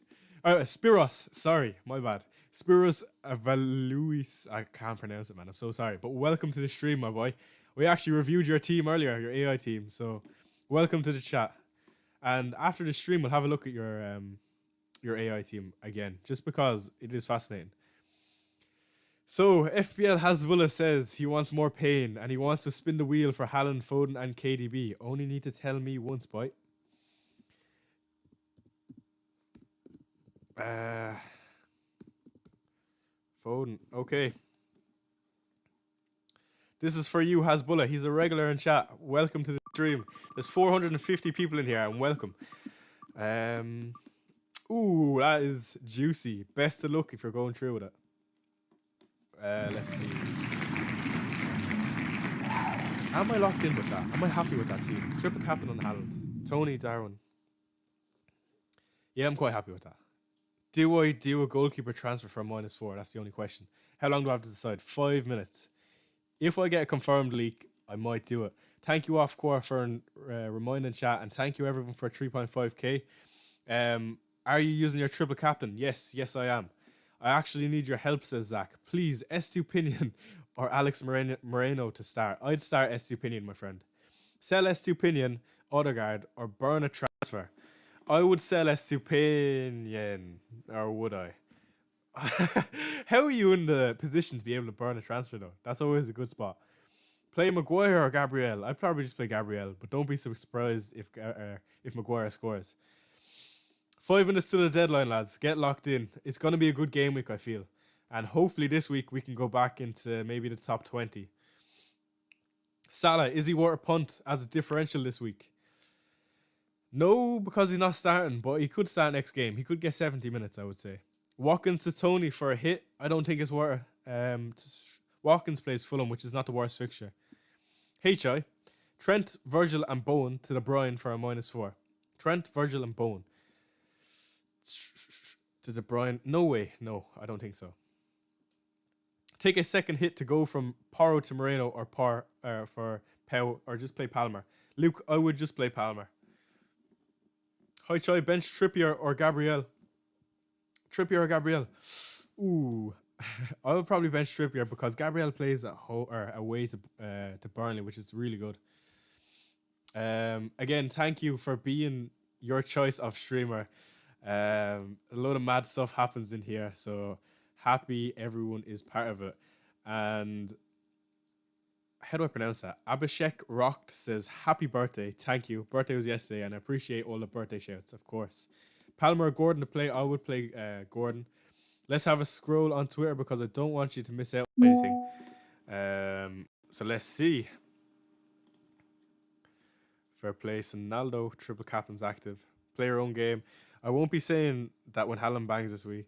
Sorry, my bad. Spiros Avaluis. I can't pronounce it, man. I'm so sorry. But welcome to the stream, my boy. We actually reviewed your team earlier, your AI team. So welcome to the chat. And after the stream, we'll have a look at your AI team again, just because it is fascinating. So FPL Hasbullah says he wants more pain and he wants to spin the wheel for Haaland, Foden, and KDB. Only need to tell me once, boy. Foden. Okay. This is for you, Hasbullah. He's a regular in chat. Welcome to the stream. There's 450 people in here, and welcome. Ooh, that is juicy. Best of luck if you're going through with it. Let's see. Am I locked in with that? Am I happy with that team? Triple captain on Haaland. Tony, Darwin. Yeah, I'm quite happy with that. Do I do a goalkeeper transfer for -4? That's the only question. How long do I have to decide? 5 minutes. If I get a confirmed leak, I might do it. Thank you, Offcore, for reminding chat, and thank you everyone for 3.5k. Are you using your triple captain? Yes, I am. I actually need your help, says Zach. Please, Estupinian or Alex Moreno to start. I'd start Estupinian, my friend. Sell Estupinian, Odegaard, or burn a transfer. I would sell Estupinian, or would I? How are you in the position to be able to burn a transfer, though? That's always a good spot. Play Maguire or Gabriel? I'd probably just play Gabriel, but don't be so surprised if Maguire scores. 5 minutes to the deadline, lads. Get locked in. It's going to be a good game week, I feel. And hopefully this week we can go back into maybe the top 20. Salah, is he worth a punt as a differential this week? No, because he's not starting, but he could start next game. He could get 70 minutes, I would say. Watkins to Tony for a hit. I don't think it's worth it. Watkins plays Fulham, which is not the worst fixture. HI. Trent, Virgil, and Bowen to De Bruyne for a -4. Trent, Virgil, and Bowen to De Bruyne. No way. No, I don't think so. Take a second hit to go from Porro to Moreno or for Pau, or just play Palmer. Luke, I would just play Palmer. Choi, bench Trippier or Gabriel. Trippier or Gabriel. Ooh. I would probably bench Trippier because Gabriel plays away to Burnley, which is really good. Again, thank you for being your choice of streamer. A load of mad stuff happens in here, so happy everyone is part of it. And how do I pronounce that? Abhishek Rocked says, happy birthday. Thank you. Birthday was yesterday, and I appreciate all the birthday shouts, of course. Palmer or Gordon to play? I would play Gordon. Let's have a scroll on Twitter because I don't want you to miss out on anything. So let's see. Fair play. Sonaldo, triple captain's active. Play your own game. I won't be saying that when Haaland bangs this week.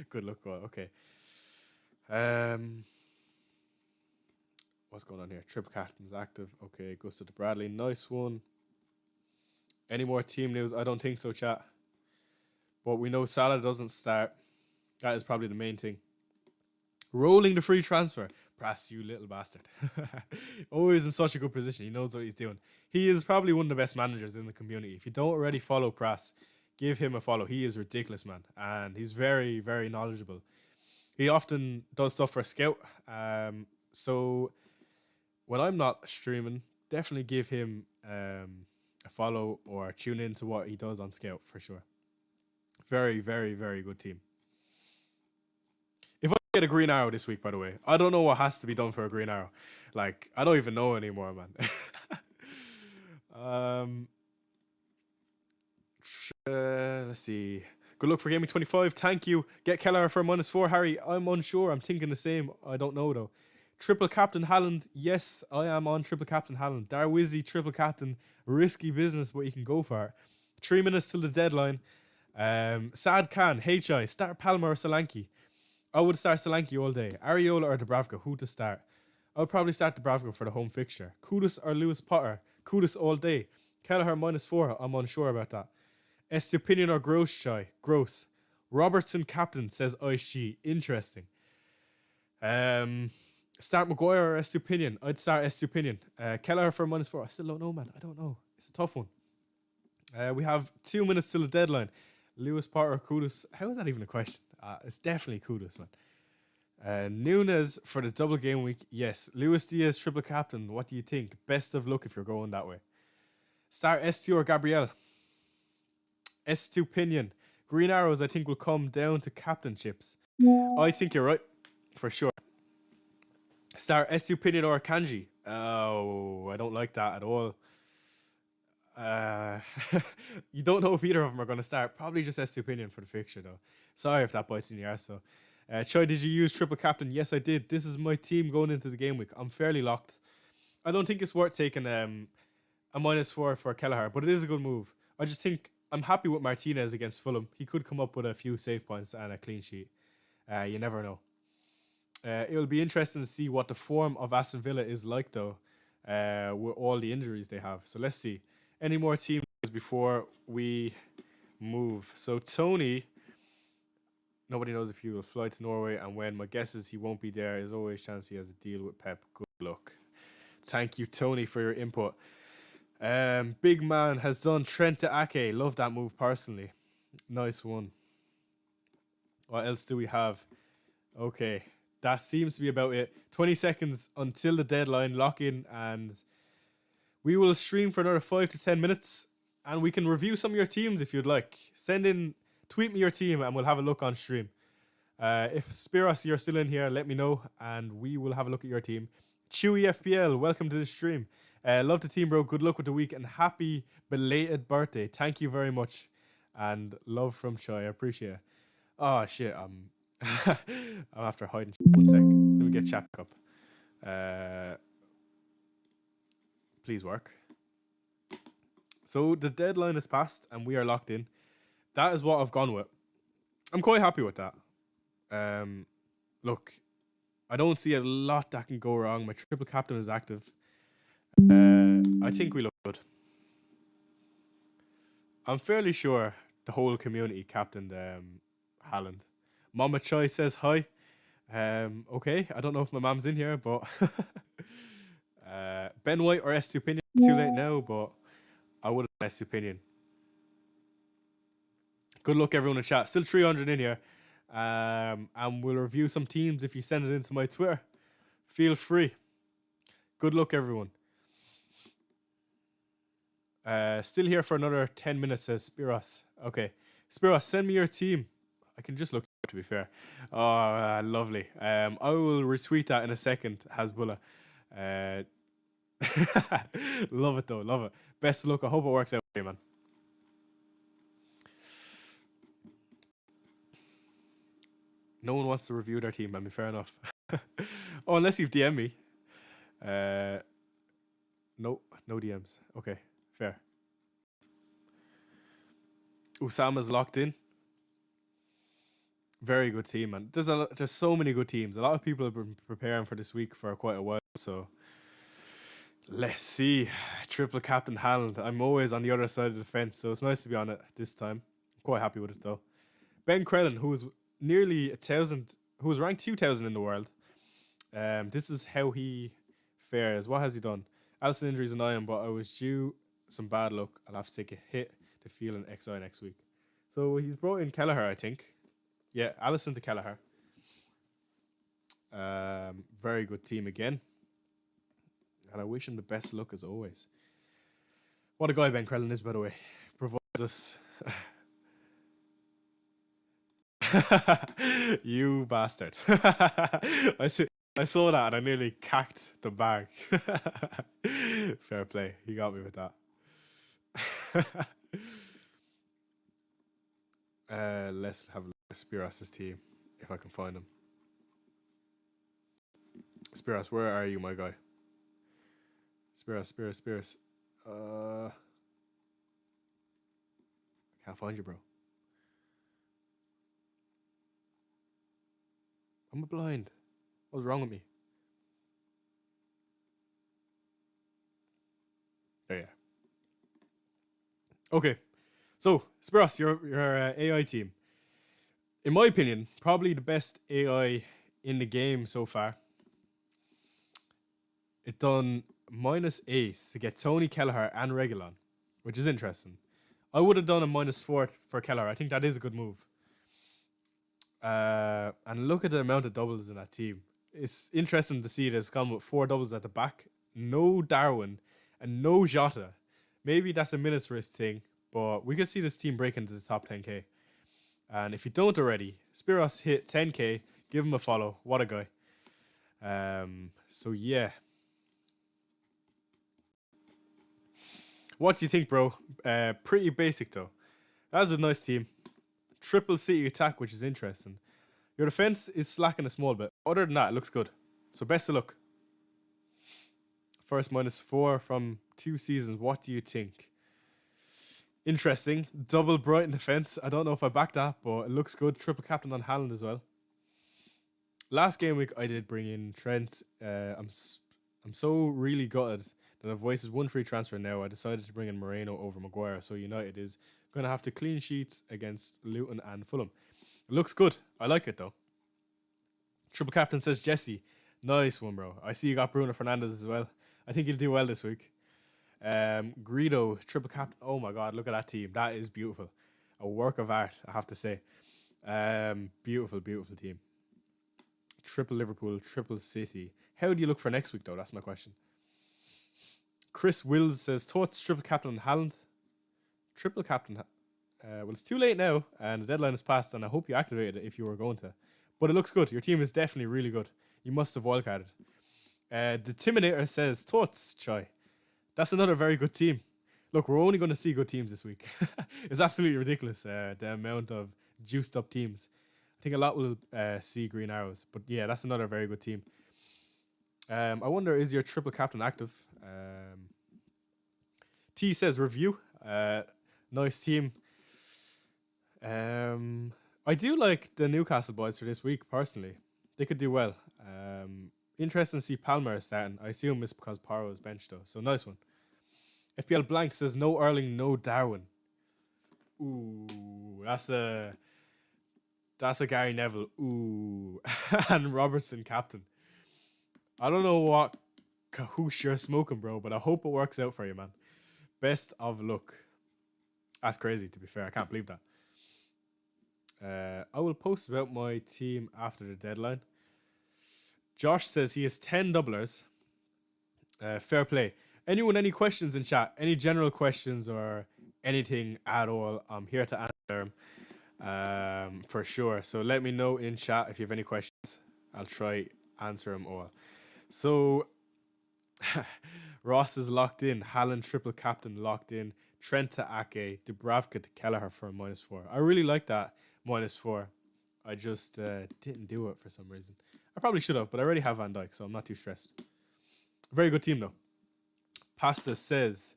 Good luck. Okay. What's going on here? Triple captain's active. Okay, goes to Bradley. Nice one. Any more team news? I don't think so, chat. But we know Salah doesn't start. That is probably the main thing. Rolling the free transfer. Prass, you little bastard. Always in such a good position. He knows what he's doing. He is probably one of the best managers in the community. If you don't already follow Prass, give him a follow. He is ridiculous, man. And he's very, very knowledgeable. He often does stuff for Scout. So when I'm not streaming, definitely give him a follow or tune in to what he does on Scout for sure. Very, very, very good team. If I get a green arrow this week, by the way, I don't know what has to be done for a green arrow. Like, I don't even know anymore, man. Let's see. Good luck for Gaming 25. Thank you. Get Kelleher for a -4. Harry, I'm unsure. I'm thinking the same. I don't know, though. Triple Captain Haaland. Yes, I am on Triple Captain Haaland. Darwizzy, Triple Captain. Risky business, but you can go for it. 3 minutes till the deadline. Sad Khan, HI, start Palmer or Solanke. I would start Solanke all day. Areola or Dubravka, who to start? I would probably start Dubravka for the home fixture. Kudus or Lewis Potter? Kudus all day. Kelleher -4, I'm unsure about that. Estupinian or Gross, Chai? Gross. Robertson captain, says ISG. Interesting. Start Maguire or Estupinian? I'd start Estupinian. Kelleher for -4. I still don't know, man. I don't know. It's a tough one. We have 2 minutes till the deadline. Lewis Potter or Kudus? How is that even a question? It's definitely Kudus, man. Nunes for the double game week. Yes. Luis Diaz, triple captain. What do you think? Best of luck if you're going that way. Start S2 or Gabriel? S2 Pinion. Green arrows, I think, will come down to captainships. I think you're right. For sure. Start S2 Pinion or Kanji? Oh, I don't like that at all. You don't know if either of them are going to start. Probably just S2 Pinion for the fixture, though. Sorry if that bites in your ass, though. Choi, did you use triple captain? Yes, I did. This is my team going into the game week. I'm fairly locked. I don't think it's worth taking a -4 for Kelleher, but it is a good move. I just think I'm happy with Martinez against Fulham. He could come up with a few save points and a clean sheet. You never know. It will be interesting to see what the form of Aston Villa is like, though, with all the injuries they have. So let's see. Any more team news before we move? So Tony, nobody knows if he will fly to Norway and when. My guess is he won't be there. There's always a chance he has a deal with Pep. Good luck. Thank you, Tony, for your input. Big man has done Trent to Ake. Love that move personally. Nice one. What else do we have? Okay, that seems to be about it. 20 seconds until the deadline. Lock in and we will stream for another 5 to 10 minutes and we can review some of your teams if you'd like. Tweet me your team and we'll have a look on stream. If Spiros, you're still in here, let me know and we will have a look at your team. Chewy FPL, welcome to the stream. Love the team, bro. Good luck with the week and happy belated birthday. Thank you very much. And love from Choi. I appreciate it. Oh, shit. I'm after hiding. 1 sec. Let me get chat up. Please work. So the deadline is passed and we are locked in. That is what I've gone with. I'm quite happy with that. Look, I don't see a lot that can go wrong. My triple captain is active. I think we look good. I'm fairly sure the whole community captained Haaland. Mama Choi says hi. Okay, I don't know if my mom's in here, but Ben White or Estupinian. Too late now, but I would have Estupinian. Good luck, everyone in chat. Still 300 in here. And we'll review some teams if you send it into my Twitter. Feel free. Good luck, everyone. Still here for another 10 minutes, says Spiros. Okay. Spiros, send me your team. I can just look, to be fair. Oh, lovely. I will retweet that in a second, Hasbullah. Love it, though. Love it. Best of luck. I hope it works out for you, man. No one wants to review their team, I mean, fair enough. Oh, unless you've DM'd me. No DMs. Okay, fair. Usama's locked in. Very good team, man. There's so many good teams. A lot of people have been preparing for this week for quite a while, so let's see. Triple captain Haaland. I'm always on the other side of the fence, so it's nice to be on it this time. I'm quite happy with it though. Ben Crellin, who was nearly 1,000, who was ranked 2,000 in the world. This is how he fares. What has he done? Alisson injuries and I am, but I was due some bad luck. I'll have to take a hit to feel an XI next week. So he's brought in Kelleher, I think. Yeah, Alisson to Kelleher. Very good team again. And I wish him the best luck as always. What a guy Ben Crellin is, by the way. Provides us. You bastard. I saw that and I nearly cacked the bag. Fair play. He got me with that. Let's have a look at Spiros' team, if I can find him. Spiros, where are you, my guy? Spiros. I can't find you, bro. I'm blind. What's wrong with me? There you are. Okay. So, Spiros, your AI team. In my opinion, probably the best AI in the game so far. It done -8 to get Tony Kelleher and Reguilon, which is interesting. I would have done a -4 for Kelleher. I think that is a good move. And look at the amount of doubles in that team. It's interesting to see this come with 4 doubles at the back. No Darwin and no Jota. Maybe that's a minutes risk thing, but we could see this team break into the top 10k. And if you don't already, Spiros hit 10k. Give him a follow. What a guy. So yeah. What do you think, bro? Pretty basic though. That's a nice team. Triple city attack, which is interesting. Your defense is slacking a small bit. Other than that, it looks good. So best of luck. First -4 from 2 seasons. What do you think? Interesting. Double Brighton defense. I don't know if I back that, but it looks good. Triple captain on Haaland as well. Last game week, I did bring in Trent. I'm so really gutted that I've wasted 1 free transfer now. I decided to bring in Moreno over Maguire. So United is going to have to clean sheets against Luton and Fulham. It looks good. I like it though. Triple captain says Jesse. Nice one, bro. I see you got Bruno Fernandes as well. I think he'll do well this week. Greedo, triple captain. Oh my god, look at that team. That is beautiful. A work of art, I have to say. Beautiful team. Triple Liverpool, triple City. How do you look for next week though? That's my question. Chris Wills says thoughts triple captain on Haaland. Triple captain. Well, it's too late now, and the deadline is passed, and I hope you activated it if you were going to. But it looks good. Your team is definitely really good. You must have wildcarded. The Timinator says thoughts, Chai. That's another very good team. Look, we're only going to see good teams this week. It's absolutely ridiculous, the amount of juiced up teams. I think a lot will see green arrows. But yeah, that's another very good team. I wonder, is your triple captain active? T says review. Nice team. I do like the Newcastle boys for this week, personally. They could do well. Interesting to see Palmer starting. I assume it's because Paro is benched, though. So, nice one. FPL Blank says no Erling, no Darwin. Ooh, that's a Gary Neville. Ooh, and Robertson captain. I don't know what cahoosh you're smoking, bro, but I hope it works out for you, man. Best of luck. That's crazy, to be fair. I can't believe that. I will post about my team after the deadline. Josh says he has 10 doublers. Fair play. Anyone, any questions in chat? Any general questions or anything at all? I'm here to answer them. For sure. So let me know in chat if you have any questions. I'll try answer them all. So Ross is locked in. Hallen triple captain locked in. Trent to Ake. Dubravka to Kelleher for a -4. I really like that -4. I just didn't do it for some reason. I probably should have, but I already have Van Dijk, so I'm not too stressed. Very good team though. Pasta says,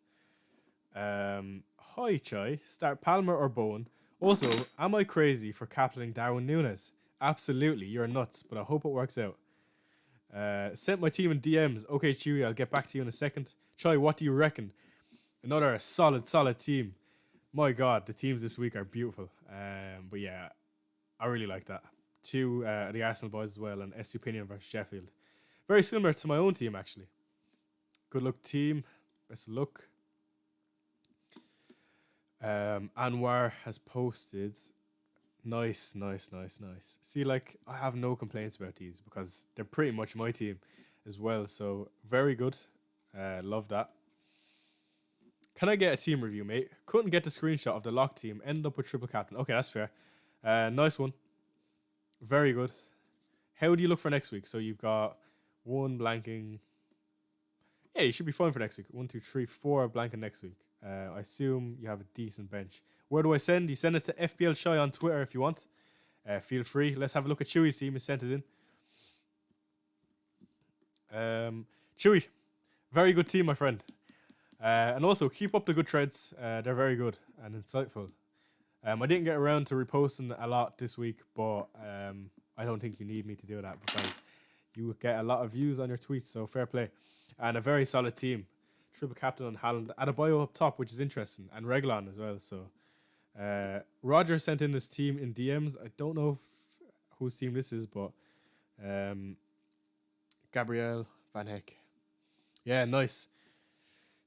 "Hi Chai, start Palmer or Bowen. Also, am I crazy for captaining Darwin Núñez? Absolutely, you're nuts, but I hope it works out. Sent my team in DMs. Okay, Chewy, I'll get back to you in a second. Chai, what do you reckon? Another solid team. My God, the teams this week are beautiful. But yeah, I really like that. Two the Arsenal boys as well, and SC Pinion versus Sheffield. Very similar to my own team, actually. Good luck, team. Best of luck. Anwar has posted. Nice. See, like, I have no complaints about these because they're pretty much my team as well. So, very good. Love that. Can I get a team review, mate? Couldn't get the screenshot of the lock team. Ended up with triple captain. Okay, that's fair. Nice one. Very good. How do you look for next week? So, you've got one blanking. Yeah, you should be fine for next week. 1, 2, 3, 4 blanking next week. I assume you have a decent bench. Where do I send? You send it to FBL Shy on Twitter if you want. Feel free. Let's have a look at Chewy's team. He sent it in. Chewy, very good team, my friend. And also, keep up the good threads. They're very good and insightful. I didn't get around to reposting a lot this week, but I don't think you need me to do that because you get a lot of views on your tweets, so fair play. And a very solid team. Triple captain on Haaland. Adebayo up top, which is interesting. And Reglon as well, so... Roger sent in his team in DMs. I don't know whose team this is, but... Gabriel Van Heck. Yeah, nice.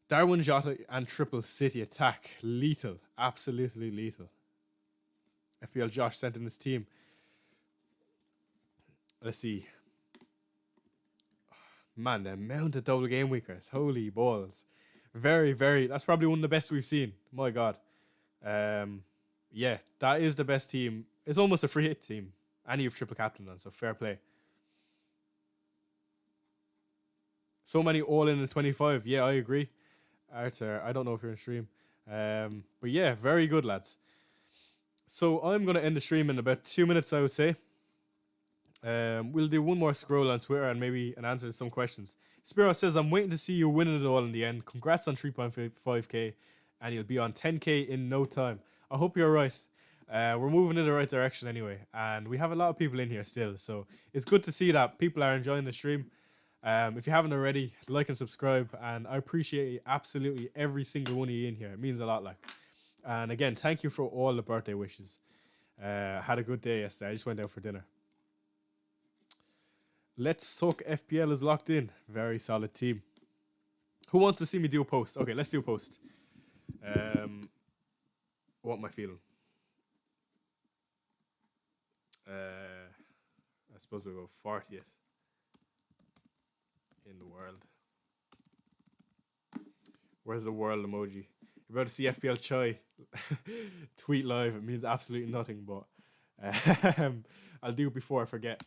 Darwin, Jota, and Triple City attack. Lethal. Absolutely lethal. FPL Josh sent in his team. Let's see. Man, the amount of double game weekers. Holy balls. Very, very... That's probably one of the best we've seen. My God. Yeah, that is the best team. It's almost a free hit team. And you've triple captain on, so fair play. So many all in the 25. Yeah, I agree. Arthur, I don't know if you're in stream. But yeah, very good, lads. So I'm going to end the stream in about 2 minutes, I would say. We'll do one more scroll on Twitter and maybe an answer to some questions. Spiro says, I'm waiting to see you winning it all in the end. Congrats on 3.5k, and you'll be on 10k in no time. I hope you're right. We're moving in the right direction anyway, and we have a lot of people in here still, so it's good to see that people are enjoying the stream. If you haven't already, like and subscribe, and I appreciate absolutely every single one of you in here. It means a lot, like. And again, thank you for all the birthday wishes. Had a good day yesterday. I just went out for dinner. Let's Talk FPL is locked in. Very solid team. Who wants to see me do a post? Okay, let's do a post. What am I feeling? I suppose we'll go 40th in the world. Where's the world emoji? You're about to see FPL Chai tweet live. It means absolutely nothing, but I'll do it before I forget.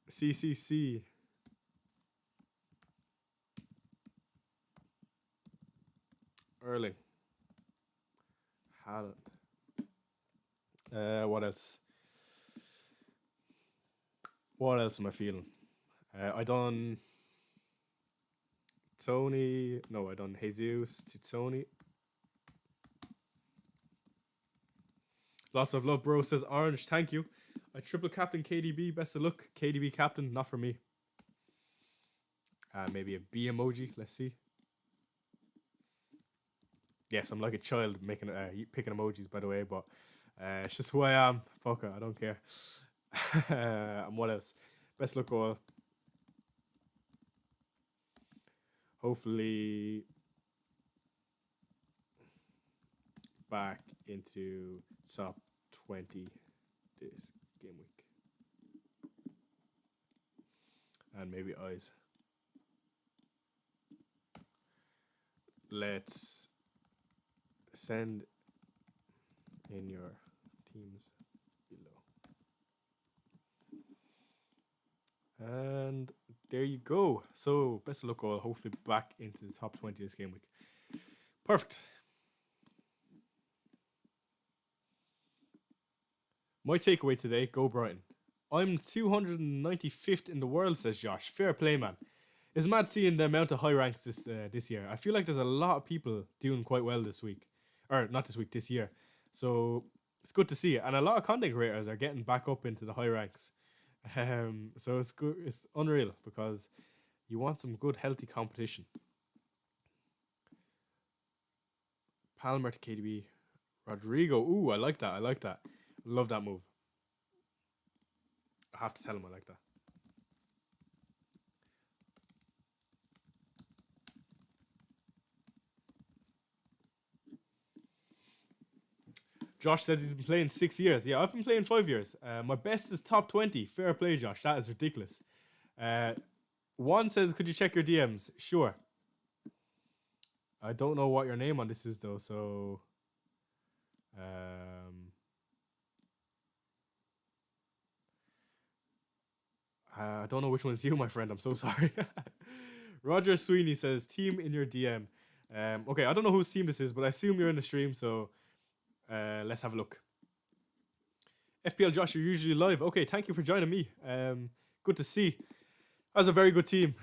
CCC. Erling. Haaland. What else? What else am I feeling? I done Tony. No, I done Jesus to Tony. Lots of love, bro, says Orange. Thank you. I triple captain KDB. Best of luck. KDB captain, not for me. Maybe a B emoji. Let's see. Yes, I'm like a child making picking emojis, by the way, but it's just who I am. Fuck it, I don't care. And what else? Best luck all. Hopefully back into top 20 this game week. And maybe eyes. Let's send in your teams below. And there you go. So best of luck all. Hopefully back into the top 20 this game week. Perfect. My takeaway today, go Brighton. I'm 295th in the world, says Josh. Fair play, man. It's mad seeing the amount of high ranks this year. I feel like there's a lot of people doing quite well this week. Or not this week, this year. So it's good to see it. And a lot of content creators are getting back up into the high ranks. So it's good. It's unreal because you want some good, healthy competition. Palmer to KDB. Rodrigo. Ooh, I like that. I like that. Love that move. I have to tell him I like that. Josh says he's been playing 6 years. Yeah, I've been playing 5 years. My best is top 20. Fair play, Josh. That is ridiculous. Juan says, could you check your DMs? Sure. I don't know what your name on this is, though, so... I don't know which one is you, my friend. I'm so sorry. Roger Sweeney says, team in your DM. Okay, I don't know whose team this is, but I assume you're in the stream, so let's have a look. FPL Josh, you're usually live. Okay, thank you for joining me. Good to see. That's a very good team.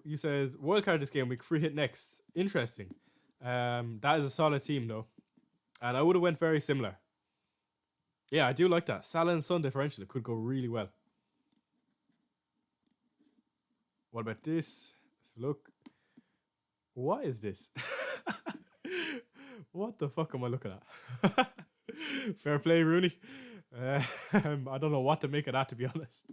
You said wildcard this game week, free hit next. Interesting. That is a solid team, though. And I would have went very similar. Yeah, I do like that. Salah and Son differential. It could go really well. What about this? Let's look. What is this? What the fuck am I looking at? Fair play, Rooney. I don't know what to make of that, to be honest.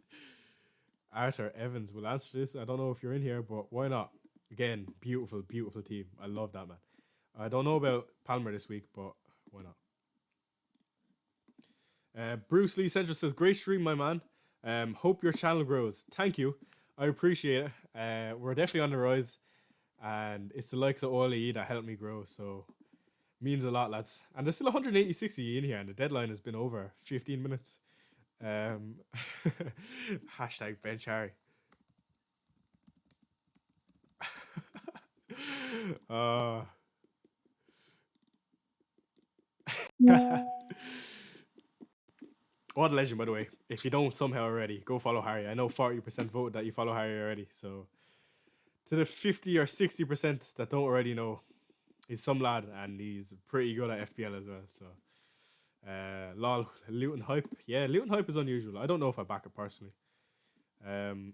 Arthur Evans will answer this. I don't know if you're in here, but why not? Again, beautiful, beautiful team. I love that, man. I don't know about Palmer this week, but why not? Bruce Lee Central says, great stream, my man. Hope your channel grows. Thank you. I appreciate it. We're definitely on the rise. And it's the likes of Ole that helped me grow. So, means a lot, lads. And there's still 186 of you in here. And the deadline has been over 15 minutes. Hashtag bench Harry. What a legend, by the way. If you don't somehow already, go follow Harry. I know 40% voted that you follow Harry already. So to the 50 or 60% that don't already know, he's some lad and he's pretty good at FPL as well. So lol, Luton hype. Yeah, Luton hype is unusual. I don't know if I back it personally.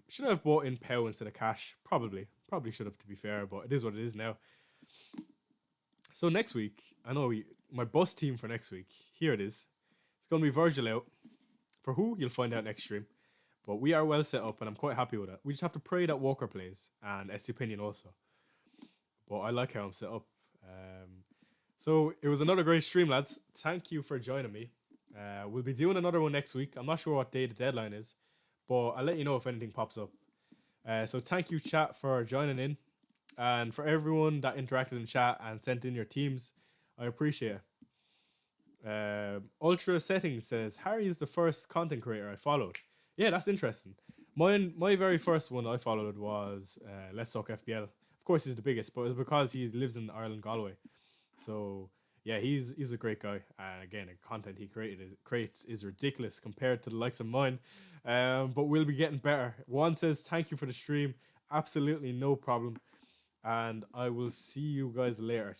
Should I have bought in POW instead of cash? Probably should have, to be fair, but it is what it is now. So next week, I know my bus team for next week. Here it is. It's going to be Virgil out. For who? You'll find out next stream. But we are well set up, and I'm quite happy with it. We just have to pray that Walker plays, and Estupinian also. But I like how I'm set up. So it was another great stream, lads. Thank you for joining me. We'll be doing another one next week. I'm not sure what day the deadline is, but I'll let you know if anything pops up. So thank you, chat, for joining in. And for everyone that interacted in chat and sent in your teams, I appreciate it. Ultra Settings says, Harry is the first content creator I followed. Yeah, that's interesting. My very first one I followed was Let's Talk FPL. Of course, he's the biggest, but it's because he lives in Ireland, Galway. So yeah, he's a great guy. And again, the content he creates is ridiculous compared to the likes of mine. But we'll be getting better. Juan says, thank you for the stream. Absolutely no problem. And I will see you guys later.